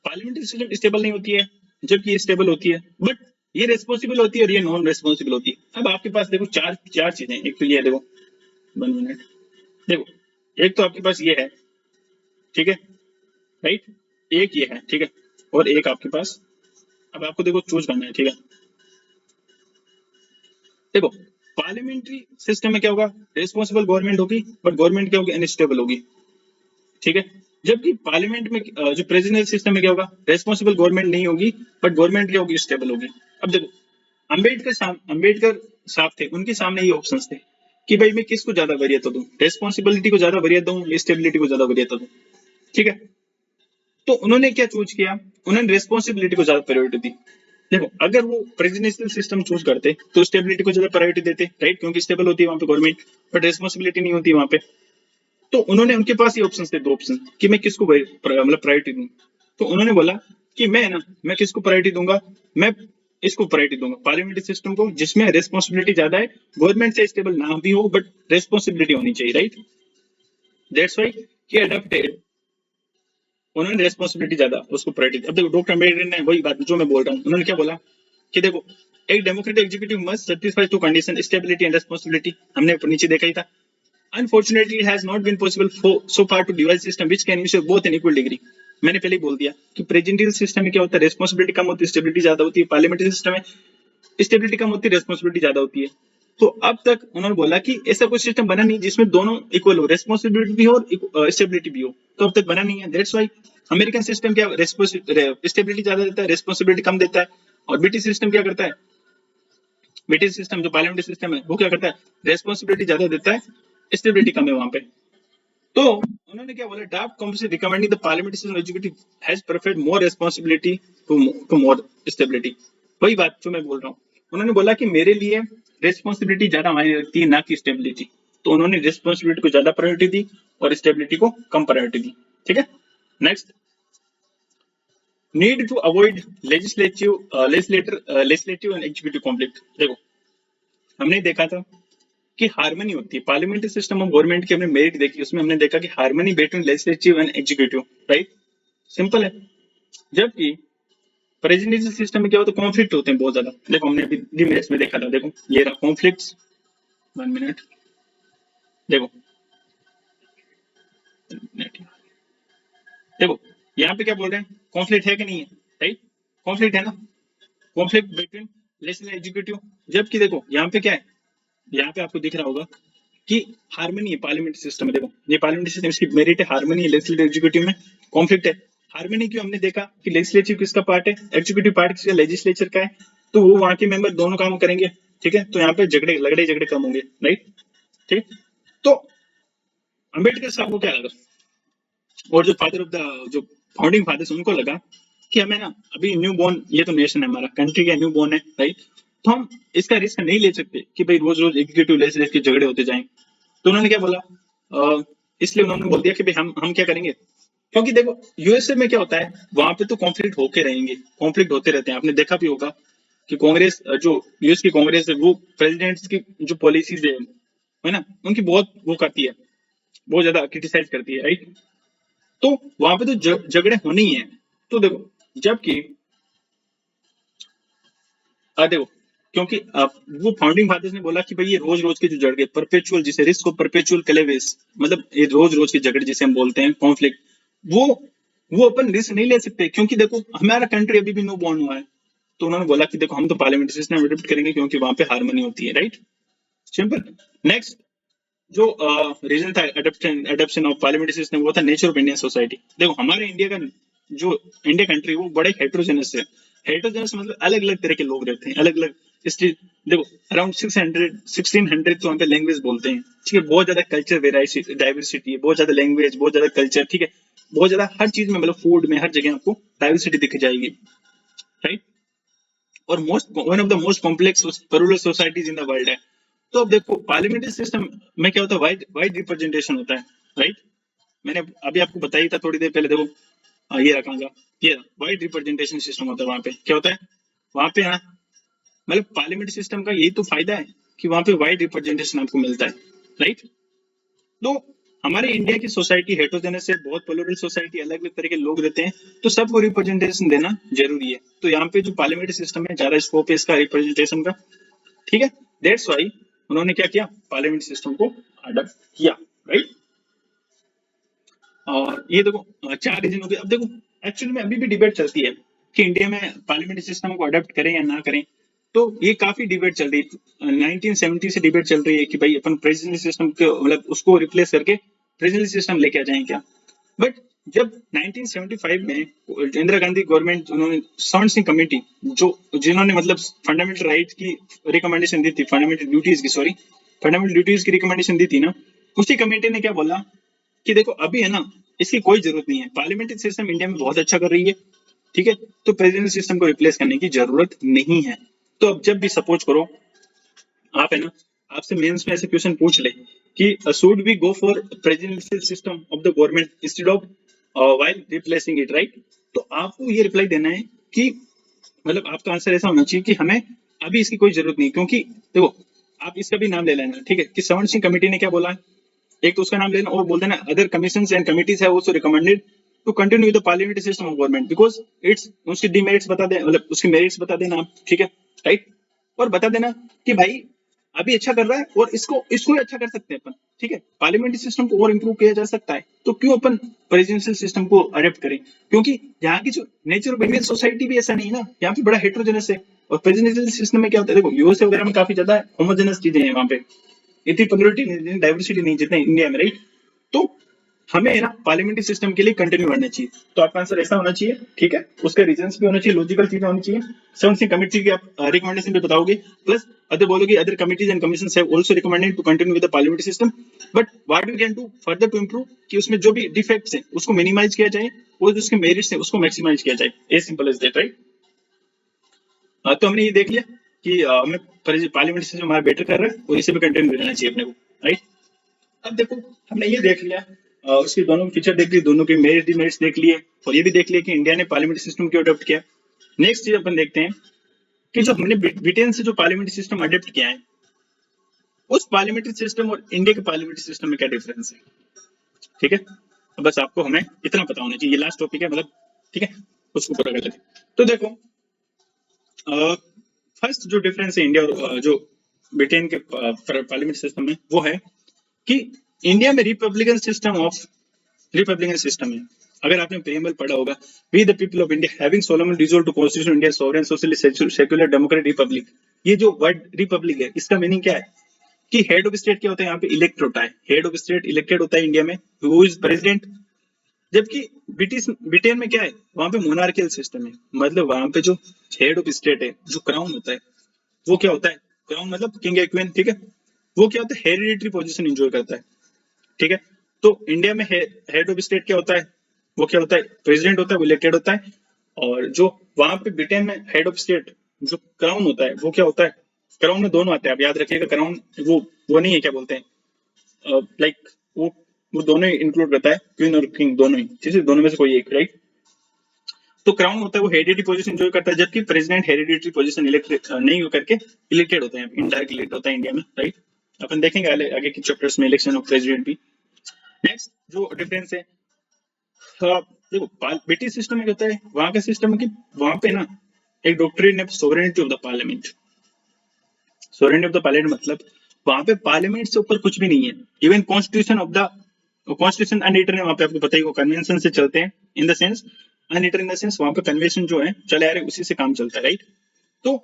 पार्लियामेंट्री सिस्टम स्टेबल नहीं होती है, जबकि ये स्टेबल होती है, बट ये रेस्पॉन्सिबल होती है और ये नॉन रेस्पॉन्सिबल होती है। अब आपके पास देखो चार चार चीजें, एक तो ये देखो 1 मिनट, देखो एक तो आपके पास ये है, ठीक है, राइट, एक ये है, ठीक है, और एक आपके पास, अब आपको देखो चूज करना है, ठीक है, देखो पार्लियामेंट्री सिस्टम में क्या होगा, रेस्पॉन्सिबल गवर्नमेंट होगी, बट गवर्नमेंट क्या होगी, अनस्टेबल होगी, ठीक है, जबकि पार्लियामेंट में जो प्रेसिडेंशियल सिस्टम में क्या होगा, रेस्पॉन्सिबल गवर्नमेंट नहीं होगी, बट गवर्नमेंट क्या होगी, स्टेबल होगी। अब देखो अम्बेडकर साहब थे, उनके सामने ये ऑप्शंस थे कि भाई मैं किसको ज्यादा वरीयता दूं, रेस्पॉन्सिबिलिटी को ज्यादा वरीयता दूं या स्टेबिलिटी को ज्यादा वरीयता दूं, ठीक है, तो उन्होंने क्या चूज किया, उन्होंने रेस्पॉन्सिबिलिटी को ज्यादा प्रायोरिटी दी। देखो अगर वो प्रेसिडेंशियल सिस्टम चूज करते तो स्टेबिलिटी को ज्यादा प्रायोरिटी देते, राइट, क्योंकि स्टेबल होती है वहां पे गवर्नमेंट, बट रेस्पॉन्सिबिलिटी नहीं होती वहां पे, तो उन्होंने उनके पास ये ऑप्शन थे, दो ऑप्शन कि मैं किसको मतलब प्रायोरिटी दूं, तो उन्होंने बोला कि मैं किसको प्रायोरिटी दूंगा, मैं इसको प्रायोरिटी दूंगा पार्लियामेंट्री सिस्टम को, जिसमें रेस्पॉन्सिबिलिटी ज्यादा है, गवर्नमेंट से स्टेबल ना भी हो बट रेस्पॉन्सिबिलिटी होनी चाहिए, right, that's why he adopted, उन्होंने रेस्पॉन्सिबिलिटी ज्यादा उसको प्रायोरिटी। अब देखो डॉक्टर अम्बेडकर ने वही बात जो मैं बोल रहा हूँ, उन्होंने क्या बोला कि देखो एक democratic executive must satisfy two condition stability and responsibility, हमने नीचे देखा ही था, Unfortunately, it has not been possible for so far to devise system which can ensure both in equal degree. मैंने पहले ही बोल दिया कि प्रेसिडेंशियल सिस्टम में क्या होता है, रेस्पॉन्सिबिलिटी कम होती है, स्टेबिलिटी ज्यादा होती है। पार्लियामेंट्री सिस्टम में स्टेबिलिटी कम होती है, रेस्पॉन्सिबिलिटी ज्यादा होती है। तो अब तक उन्होंने बोला कि ऐसा कोई सिस्टम बना नहीं जिसमें दोनों इक्वल हो, रेस्पॉन्सिबिलिटी भी हो और स्टेबिलिटी भी हो। तो अब तक बना नहीं है। दैट्स व्हाई अमेरिकन सिस्टम क्या स्टेबिलिटी ज्यादा देता है, रेस्पॉन्सिबिलिटी कम देता है। और ब्रिटिश सिस्टम क्या करता है, ब्रिटिश सिस्टम जो पार्लियामेंट्री सिस्टम है वो क्या करता है, रेस्पॉन्सिबिलिटी ज्यादा देता है, स्टेबिलिटी कम है वहां पे। तो उन्होंने क्या बोला, draft composition recommending the parliamentary system executive has preferred more responsibility to more stability. वही बात जो मैं बोल रहा हूँ, उन्होंने बोला कि मेरे लिए रेस्पॉन्सिबिलिटी ज्यादा मायने रखती है ना कि स्टेबिलिटी। तो उन्होंने रेस्पॉन्सिबिलिटी को ज्यादा प्रायोरिटी दी और स्टेबिलिटी को कम प्रायोरिटी दी। ठीक है, next, need to avoid legislative and executive conflict. देखो हमने देखा था कि हार्मनी होती है पार्लियामेंट्री सिस्टम ऑफ गवर्नमेंट की, हमने मेरिट देखी, उसमें हमने देखा कि harmony between legislative and executive, right, simple है। जबकि प्रेसिडेंशियल सिस्टम में क्या होता है, कॉन्फ्लिक्ट होते हैं बहुत ज्यादा। देखो हमने अभी डिमेरिट्स में देखा था, देखो ये रहा कॉन्फ्लिक्ट्स, 1 मिनट, देखो देखो यहाँ पे क्या बोल रहे हैं, कॉन्फ्लिक्ट है कि नहीं है, राइट, कॉन्फ्लिक्ट है ना, कॉन्फ्लिक्ट बिटवीन लेजिस्लेटिव एग्जीक्यूटिव। जबकि देखो यहाँ पे क्या है, यहाँ पे आपको दिख रहा होगा कि हार्मनी है पार्लियामेंट सिस्टम में। देखो ये पार्लियामेंट सिस्टम, इसकी मेरिट है, हार्मनी है, लेजिस्लेटिव एग्जीक्यूटिव में कॉन्फ्लिक्ट है। हार्मनी क्यों, हमने देखा कि लेजिस्लेटिव किसका पार्ट है, एग्जीक्यूटिव पार्ट किसका, लेजिस्लेचर का है। तो वो वहां के मेंबर दोनों काम करेंगे, ठीक है, तो यहाँ पे झगड़े कम होंगे, राइट। ठीक, तो अम्बेडकर साहब को क्या लगा, और जो फादर ऑफ द, जो फाउंडिंग फादर्स, उनको लगा कि हमें ना अभी न्यू बॉर्न, ये तो नेशन है हमारा, कंट्री का न्यू बॉर्न है, राइट, तो हम इसका रिस्क नहीं ले सकते कि भाई रोज रोज एग्जीक्यूटिव लेजिस्लेटिव के झगड़े होते जाएं। तो उन्होंने क्या बोला, इसलिए उन्होंने बोल दिया कि भाई हम क्या करेंगे, क्योंकि देखो यूएसए में क्या होता है, वहां पे तो कॉन्फ्लिक्ट होके रहेंगे, कॉन्फ्लिक्ट होते रहते हैं। आपने देखा भी होगा कि कांग्रेस, जो यूएस की कांग्रेस है, वो प्रेसिडेंट्स की जो पॉलिसीज है ना, उनकी बहुत वो करती है, बहुत ज्यादा क्रिटिसाइज करती है, राइट। तो वहां पे तो झगड़े होने ही है। तो देखो, जबकि देखो, क्योंकि वो फाउंडिंग फादर्स ने बोला कि भाई ये रोज रोज के जो झगड़े, परपेचुअल, जिसे रिस्क ऑफ परपेचुअल क्लेवेस, मतलब ये रोज रोज के झगड़े जिसे हम बोलते हैं कॉन्फ्लिक्ट, वो वो अपन रिस्क नहीं ले सकते, क्योंकि देखो हमारा कंट्री अभी भी न्यू बॉर्न हुआ है। तो उन्होंने बोला कि देखो हम तो पार्लियामेंट्री सिस्टम अडॉप्ट करेंगे क्योंकि वहां पे हार्मनी होती है, राइट, सिंपल। नेक्स्ट, जो रीजन था एडॉप्शन ऑफ पार्लियामेंट्री सिस्टम, वो था नेचर ऑफ इंडियन सोसाइटी। देखो हमारे इंडिया का जो इंडिया कंट्री, वो बड़े हेट्रोजेनस है। हेट्रोजेनस मतलब अलग अलग तरह के लोग रहते हैं, अलग अलग स्टेट। देखो अराउंड 1600 तो वहाँ पे लैंग्वेज बोलते हैं, ठीक है, बहुत ज्यादा कल्चर वेराइटी डाइवर्सिटी है, बहुत ज्यादा लैंग्वेज, बहुत ज्यादा कल्चर, ठीक है, बहुत ज्यादा हर चीज में, मतलब फूड में, हर जगह आपको डाइवर्सिटी दिख जाएगी, राइट। और one of the most complex rural societies in the world है। तो अब देखो पार्लियामेंट्री सिस्टम में क्या होता है, वाइड वाइड रिप्रेजेंटेशन होता है, राइट। मैंने अभी आपको बताया था थोड़ी देर पहले, देखो ये रखांगा, ये वाइड रिप्रेजेंटेशन सिस्टम होता है। वहां पे क्या होता है, वहां पे हाँ, मतलब पार्लियामेंट्री सिस्टम का यही तो फायदा है कि वहां पे वाइड रिप्रेजेंटेशन आपको मिलता है, राइट। तो हमारे इंडिया की सोसाइटी हेट्रोजेनस है, बहुत पोलरल सोसाइटी, अलग अलग तरह के लोग रहते हैं, तो सबको रिप्रेजेंटेशन देना जरूरी है। तो यहाँ पे जो पार्लियामेंट्री सिस्टम है, ज्यादा स्कोप है इसका रिप्रेजेंटेशन का, ठीक है। दैट्स व्हाई उन्होंने क्या किया, पार्लियामेंट सिस्टम को अडॉप्ट किया, राइट। और ये देखो चार रीजन हो गए। अब देखो एक्चुअली में अभी भी डिबेट चलती है कि इंडिया में पार्लियामेंट सिस्टम को अडॉप्ट करें या ना करें। तो ये काफी डिबेट चल रही है, 1970 से डिबेट चल रही है कि भाई अपन प्रेसिडेंशियल सिस्टम को, मतलब उसको रिप्लेस करके प्रेसिडेंशियल सिस्टम लेके आ जाएं क्या। बट जब 1975 में इंदिरा गांधी गवर्नमेंट, उन्होंने स्वर्ण सिंह कमेटी, जो जिन्होंने मतलब फंडामेंटल राइट की रिकमेंडेशन दी थी, फंडामेंटल ड्यूटीज की, सॉरी, फंडामेंटल ड्यूटीज की रिकमेंडेशन दी थी ना, उसी कमेटी ने क्या बोला कि देखो अभी है ना, इसकी कोई जरूरत नहीं है, पार्लियामेंट्री सिस्टम इंडिया में बहुत अच्छा कर रही है, ठीक है, तो प्रेसिडेंशियल सिस्टम को रिप्लेस करने की जरूरत नहीं है। तो अब जब भी सपोज करो आप, है ना, आपसे मेंस में ऐसे क्वेश्चन पूछ ले कि should we go for presidential system of the government instead of while replacing it, right, तो आपको ये रिप्लाई देना है कि, मतलब आपका आंसर ऐसा होना चाहिए कि हमें अभी इसकी कोई जरूरत नहीं, क्योंकि देखो आप इसका भी नाम ले लेना, ठीक है, कि स्वर्ण सिंह कमेटी ने क्या बोला, एक तो उसका नाम लेना और बोल देना अदर कमीशंस एंड कमिटीज है also recommended to continue with the parliamentary system of government because it's, उसके डिमेरिट्स बता दे, मतलब उसके मेरिट्स बता देना आप, ठीक है, राइट। और बता देना कि भाई अभी अच्छा कर रहा है और इसको इसको भी अच्छा कर सकते हैं अपन, ठीक है। पार्लियामेंट्री सिस्टम को और इम्प्रूव किया जा सकता है, तो क्यों अपन प्रेसिडेंशियल सिस्टम को अडॉप्ट करें? क्योंकि यहाँ की जो नेचर ऑफ इंडियन सोसाइटी भी ऐसा नहीं है ना, यहाँ पे बड़ा हेट्रोजेनस है। और प्रेसिडेंशियल सिस्टम में क्या होता है, देखो यूएसए वगैरह में काफी ज्यादा होमोजेनस चीजें हैं वहाँ पे, इतनी प्लुरलिटी नहीं, डाइवर्सिटी नहीं जितने इंडिया में, राइट। तो हमें ना पार्लियामेंट्री सिस्टम के लिए कंटिन्यू करना चाहिए। तो आपका आंसर ऐसा होना चाहिए, ठीक है। उसके रीजंस भी होने चाहिए, लॉजिकल चीजें होनी चाहिए। सेवन सी कमिटी की आप रिकमेंडेशन भी बताओगे, प्लस अदर बोलोगे other committees and commissions have also recommended to continue with the parliamentary system, but what we can do further to improve, कि उसमें जो भी डिफेक्ट्स हैं उसको मिनिमाइज किया जाए और जो उसके मेरिट्स हैं उसको मैक्सिमाइज किया जाए, as simple as that, right. तो हमने ये देख लिया कि हमें पार्लियामेंट्री सिस्टम हमारा बेटर कर रहा है और इसे भी कंटिन्यू करना चाहिए अपने को, राइट। अब देखो हमने ये देख लिया, उसके दोनों फीचर देख लिए, दोनों के मेरिट डिमेरिट्स देख लिए, और ये भी देख लिया कि इंडिया ने पार्लियामेंट्री सिस्टम क्यों अडॉप्ट किया। नेक्स्ट चीज अपन देखते हैं कि जो हमने ब्रिटेन से जो पार्लियामेंट्री सिस्टम अडॉप्ट किया है, उस पार्लियामेंट्री सिस्टम और इंडिया के पार्लियामेंट्री सिस्टम में क्या डिफरेंस है, ठीक है। तो बस आपको हमें इतना पता होना चाहिए, ये लास्ट टॉपिक है मतलब, ठीक है, उसको पूरा कर लेते हैं। तो देखो फर्स्ट जो डिफरेंस है इंडिया और जो ब्रिटेन के पार्लियामेंट सिस्टम में, वो है कि इंडिया में रिपब्लिकन सिस्टम है। अगर आपने प्रीएम्बल पढ़ा होगा, we the people of India having solemn resolve to constitution India sovereign socialist secular democratic republic. ये जो वर्ड रिपब्लिक है, इसका मीनिंग क्या है कि हेड ऑफ स्टेट क्या होता है, यहाँ पे इलेक्ट होता है, हेड ऑफ स्टेट इलेक्टेड होता है इंडिया में, हु इज प्रेसिडेंट। जबकि ब्रिटेन में क्या है, वहां पे मोनार्कियल सिस्टम है, मतलब वहां पे जो हेड ऑफ स्टेट है, जो क्राउन होता है, वो क्या होता है, क्राउन मतलब किंग या क्वीन, ठीक है, वो क्या होता है, हेरिडिटरी पोजीशन एंजॉय करता है, ठीक है। तो इंडिया में हेड ऑफ स्टेट क्या होता है, वो क्या होता है, प्रेसिडेंट होता है, वो इलेक्टेड होता है। और जो वहां पे ब्रिटेन में हेड ऑफ स्टेट जो क्राउन होता है, वो क्या होता है, क्राउन में दोनों आते हैं, आप याद रखिएगा, क्राउन वो नहीं है, क्या बोलते हैं, लाइक वो दोनों ही इंक्लूड करता है, क्वीन और किंग दोनों ही, ठीक है, दोनों में से कोई एक, राइट। तो क्राउन होता है वो हेरिडिटरी पोजीशन एंजॉय करता है, जबकि प्रेसिडेंट हेरिडिटरी पोजीशन इलेक्ट नहीं करके इलेक्टेड होते हैं, इनडायरेक्टली इलेक्ट होता है इंडिया में, राइट। अपन देखेंगे आगे के चैप्टर्स में इलेक्शन ऑफ प्रेसिडेंट भी। नेक्स्ट जो डिफरेंस है, देखो ब्रिटिश सिस्टम में होता है, वहां का सिस्टम है कि वहां पे ना एक डॉक्ट्रिन है sovereignty of the parliament. Sovereignty of the parliament मतलब वहां पे पार्लियामेंट से ऊपर कुछ भी नहीं है। Even constitution of the constitution unwritten है वहां पे, आपको पता ही, वो कन्वेंशन से चलते हैं, in the sense unwritten in the sense वहां पे कन्वेंशन जो है चले आ रहे उसी से काम चलता है, राइट। तो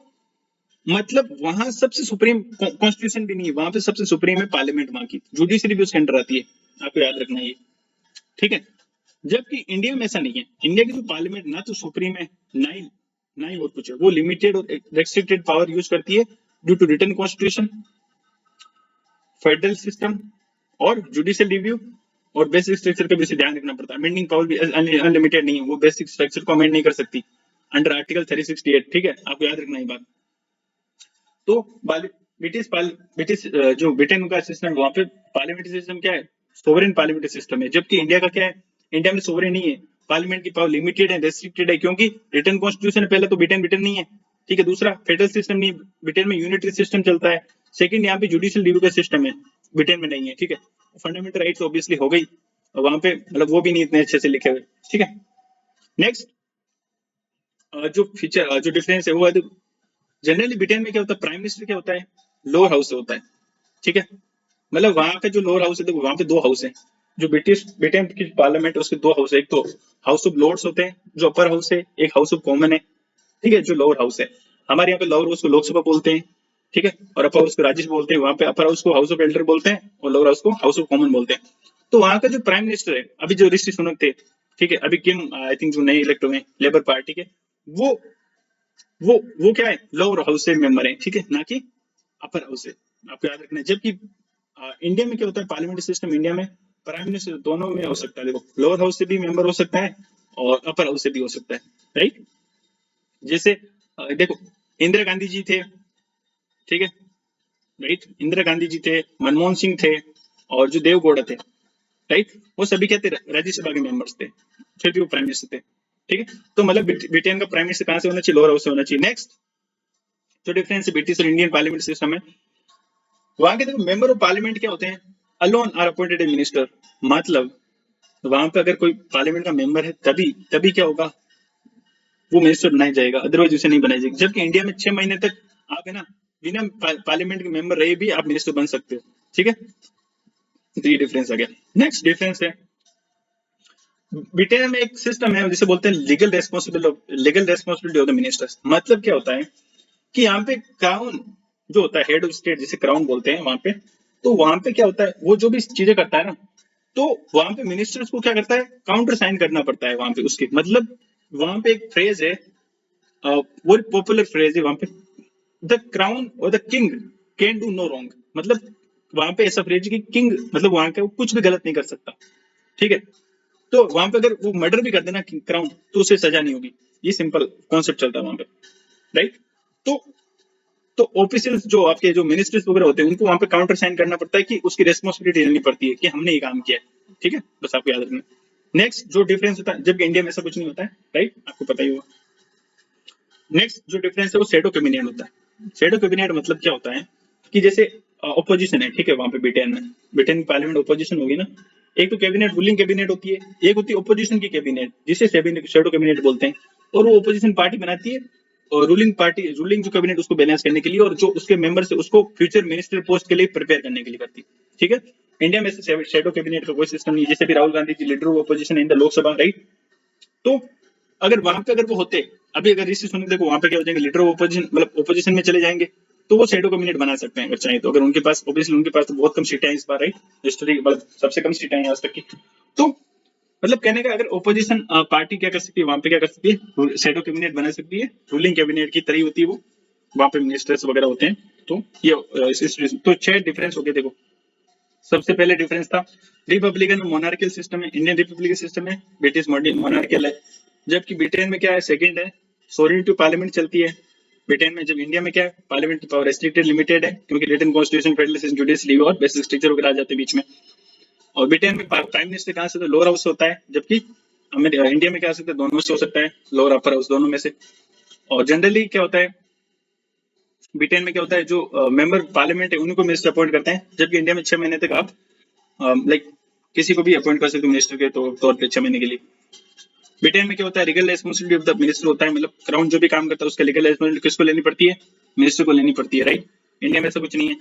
मतलब वहां सबसे सुप्रीम कॉन्स्टिट्यूशन भी नहीं है, वहां पे सबसे सुप्रीम है पार्लियामेंट, वहां की जुडिशरी भी उसके अंडर आती है, आपको याद रखना ये, ठीक है। जबकि इंडिया में ऐसा नहीं है, इंडिया की जो पार्लियामेंट ना तो सुप्रीम है, ना ही और कुछ है, वो लिमिटेड और रेस्ट्रिक्टेड पावर यूज करती है due to written constitution, federal system और जुडिशियल रिव्यू, और बेसिक स्ट्रक्चर का भी इसे ध्यान रखना पड़ता है। अमेंडिंग पावर भी अनलिमिटेड नहीं है, वो बेसिक स्ट्रक्चर को अमेंड नहीं कर सकती अंडर आर्टिकल 368, ठीक है, आपको याद रखना ये बात। तो ब्रिटिश जो ब्रिटेन का सिस्टम, वहां पे पार्लियामेंट्री सिस्टम क्या है, सोवरेन पार्लियामेंट्री सिस्टम है। जबकि इंडिया का क्या है, इंडिया में सोवरेन नहीं है, पार्लियामेंट की पावर लिमिटेड है, रेस्ट्रिक्टेड है, क्योंकि रिटर्न कॉन्स्टिट्यूशन है, पहले तो ब्रिटेन ब्रिटेन नहीं है, ठीक है। दूसरा फेडरल सिस्टम नहीं, ब्रिटेन में यूनिटरी सिस्टम चलता है। सेकंड, यहाँ पे जुडिशियल रिव्यू का सिस्टम है, ब्रिटेन में नहीं है, ठीक है। फंडामेंटल राइट्स ऑब्वियसली हो गई, वहां पे मतलब वो भी नहीं इतने अच्छे से लिखे हुए, ठीक है। नेक्स्ट जो फीचर जो डिफरेंस है वो है, जनरली ब्रिटेन में क्या होता है, प्राइम मिनिस्टर क्या होता है, लोअर हाउस से होता है, ठीक है। मतलब वहां का जो लोअर हाउस है, देखो वहां पे दो हाउस है, जो ब्रिटेन की पार्लियामेंट है उसके दो हाउस है, एक तो हाउस ऑफ लॉर्ड्स होते हैं जो अपर हाउस है, एक हाउस ऑफ कॉमन है, ठीक है, जो लोअर हाउस है। हमारे यहाँ पे लोअर हाउस को लोकसभा बोलते हैं, ठीक है, और अपर हाउस को राज्यसभा बोलते हैं, वहां पे अपर हाउस को हाउस ऑफ एल्डर बोलते हैं और लोअर हाउस को हाउस ऑफ कॉमन बोलते हैं। तो वहां का जो प्राइम मिनिस्टर है, अभी जो ऋषि सुनक थे, ठीक है, अभी किम आई थिंक जो नए इलेक्ट हुए लेबर पार्टी के, वो वो क्या है, लोअर हाउस से मेंबर है, ठीक है, ना कि अपर हाउस से, आपको याद रखना है। जबकि इंडिया में क्या होता है, पार्लियामेंट्री सिस्टम इंडिया में प्राइम मिनिस्टर दोनों में हो सकता है, देखो लोअर हाउस से भी मेंबर हो सकता है और अपर हाउस से भी हो सकता है, राइट। जैसे देखो इंदिरा गांधी जी थे, ठीक है, राइट, इंदिरा गांधी जी थे, मनमोहन सिंह थे, और जो देव गौड़ा थे, राइट, वो सभी क्या थे, राज्यसभा के मेंबर्स थे, फिर भी वो प्राइम मिनिस्टर थे, ठीक है। तो मतलब ब्रिटेन का प्राइम मिनिस्टर कहाँ से होना चाहिए, लोअर हाउस से होना चाहिए। नेक्स्ट जो डिफरेंस है ब्रिटिश और इंडियन पार्लियामेंट सिस्टम में, वहां के देखो मेंबर ऑफ पार्लियामेंट क्या होते हैं, alone are appointed a minister. मतलब वहां पे अगर कोई पार्लियामेंट का मेंबर है, तभी तभी क्या होगा, वो मिनिस्टर बनाया जाएगा, अदरवाइज उसे नहीं बनाया जाएगा। जबकि इंडिया में 6 महीने तक आप है ना बिना पार्लियामेंट के मेंबर रहे भी आप मिनिस्टर बन सकते हो, ठीक है। तो ये डिफरेंस आ गया। नेक्स्ट डिफरेंस है, ब्रिटेन में एक सिस्टम है जिसे बोलते हैं legal responsibility of the ministers. मतलब क्या होता है कि यहाँ पे क्राउन जो होता है, हेड ऑफ स्टेट जिसे क्राउन बोलते हैं वहां पे, तो वहां पे क्या होता है, वो जो भी चीजें करता है ना, तो वहां पे मिनिस्टर्स को क्या करता है, काउंटर साइन करना पड़ता है वहां पे उसके। मतलब वहां पे एक फ्रेज है, वो पॉपुलर फ्रेज है वहां पे, द क्राउन और the king can do no wrong. मतलब वहां पे ऐसा फ्रेज है कि किंग मतलब वहां का वो कुछ भी गलत नहीं कर सकता, ठीक है। तो वहां पे अगर वो मर्डर भी कर देना क्राउन, तो उसे सजा नहीं होगी। ये सिंपल कॉन्सेप्ट चलता है वहां पे, राइट। तो तो ऑफिशियल्स जो आपके जो मिनिस्टर्स वगैरह होते हैं, उनको वहां पे काउंटर साइन करना पड़ता है कि उसकी रेस्पॉन्सिबिलिटी लेनी पड़ती है कि हमने ये काम किया है, ठीक है। बस आपको याद रखना। नेक्स्ट जो डिफरेंस होता है, जबकि इंडिया में ऐसा कुछ नहीं होता है, राइट, आपको पता ही होगा। नेक्स्ट जो डिफरेंस है वो शेडो कैबिनेट होता है। शेडो कैबिनेट मतलब क्या होता है कि जैसे ऑपोजिशन है, ठीक है, वहां पे ब्रिटेन पार्लियामेंट ऑपोजिशन होगी ना, एक तो कैबिनेट रूलिंग कैबिनेट होती है, एक होती है ऑपोजिशन की कैबिनेट जिसे शेडो कैबिनेट बोलते हैं। और वो ऑपोजिशन पार्टी बनाती है और रूलिंग जो कैबिनेट उसको बैलेंस करने के लिए, और जो उसके मेंबर्स है उसको फ्यूचर मिनिस्टर पोस्ट के लिए प्रिपेयर करने के लिए करती है, ठीक है। इंडिया में से शेडो कैबिनेट का कोई सिस्टम नहीं है। जैसे भी Rahul Gandhi ji leader of opposition in the Lok Sabha, right. तो अगर वहां पे अगर वो होते, अभी अगर ऋषि सुनक देखो वहां पे क्या हो जाएंगे, लीडर ऑफ ऑपोजिशन मतलब ऑपोजिशन में चले जाएंगे, तो वो शेडो कैबिनेट बना सकते हैं अगर चाहे तो। अगर उनके पास ऑब्वियसली उनके पास तो बहुत कम सीटें हैं इस बार, राइट, हिस्ट्री मतलब सबसे कम सीटें हैं आज तक की। तो मतलब कहने का, अगर ऑपोजिशन पार्टी क्या कर सकती है वहां पे, क्या कर सकती है, शेडो कैबिनेट बना सकती है, रूलिंग कैबिनेट की तरह होती है वो, वहां पे मिनिस्टर्स वगैरह होते हैं। तो ये तो 6 डिफरेंस हो गए देखो। सबसे पहले डिफरेंस था रिपब्लिकन मोनार्कियल सिस्टम है, इंडियन रिपब्लिकन सिस्टम है, ब्रिटिश मोनार्कियल है। जबकि ब्रिटेन में क्या है, सेकंड है, सोवरेनिटी पार्लियामेंट चलती है ब्रिटेन में। जब इंडिया में क्या है, पार्लियामेंट की पावर रेस्ट्रिक्टेड लिमिटेड है, क्योंकि ब्रिटेन कॉन्स्टिट्यूशन फेडरलिज्म जुडिशरी और बेसिक स्ट्रक्चर वगैरह आ जाते हैं बीच में। और ब्रिटेन में प्राइम मिनिस्टर कहाँ से, लोअर हाउस होता है, जबकि इंडिया में क्या हो सकता है, दोनों से हो सकता है, लोअर अपर हाउस दोनों में से। और जनरली क्या होता है, ब्रिटेन में क्या होता है, जो मेंबर पार्लियामेंट है उनको मिनिस्टर अपॉइंट करते हैं, जबकि इंडिया में 6 महीने तक आप लाइक किसी को भी अपॉइंट कर सकते हो मिनिस्टर के तौर पे 6 महीने के लिए। ब्रिटेन में क्या होता है, legal responsibility of the minister होता है, मतलब क्राउन जो भी काम करता है उसका लीगल रेस्पॉन्सिबिलिटी किसको लेनी पड़ती है, मिनिस्टर को लेनी पड़ती है, राइट। इंडिया में ऐसा कुछ नहीं है।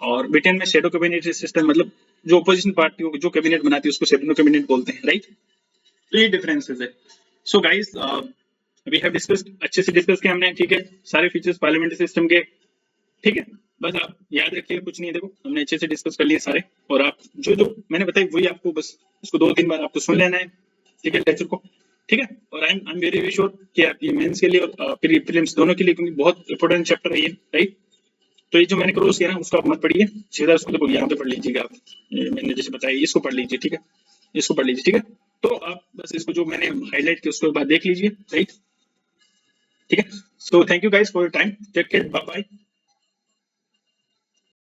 और ब्रिटेन में शेडो कैबिनेट सिस्टम, मतलब जो अपोजिशन पार्टी जो कैबिनेट बनाती है उसको शेडो कैबिनेट बोलते हैं, राइट। तो ये डिफरेंसेस है। So guys we have discussed, अच्छे से डिस्कस किया हमने, ठीक है, सारे फीचर्स पार्लियामेंट्री सिस्टम के, ठीक है। बस आप याद रखिएगा, कुछ नहीं है, देखो हमने अच्छे से डिस्कस कर लिए सारे। और आप जो जो मैंने बताई वही आपको बस इसको 2-3 बार आपको सुन लेना है, ठीक है, लेक्चर को, ठीक है। और आई एम वेरी श्योर कि आप ये मेंस के लिए और प्रीलिम्स दोनों के लिए, क्योंकि बहुत इंपॉर्टेंट चैप्टर है ये, राइट। तो ये जो मैंने क्रॉस किया ना उसको आप मत पढ़िए, सीधा उसको देखो यहाँ पे पढ़ लीजिएगा आप, मैंने जैसे बताया इसको पढ़ लीजिए, ठीक है, इसको पढ़ लीजिए, ठीक है। तो आप बस इसको जो मैंने हाईलाइट किया उसको एक बार देख लीजिए, राइट, ठीक है। So thank you guys for your time, take care, bye bye.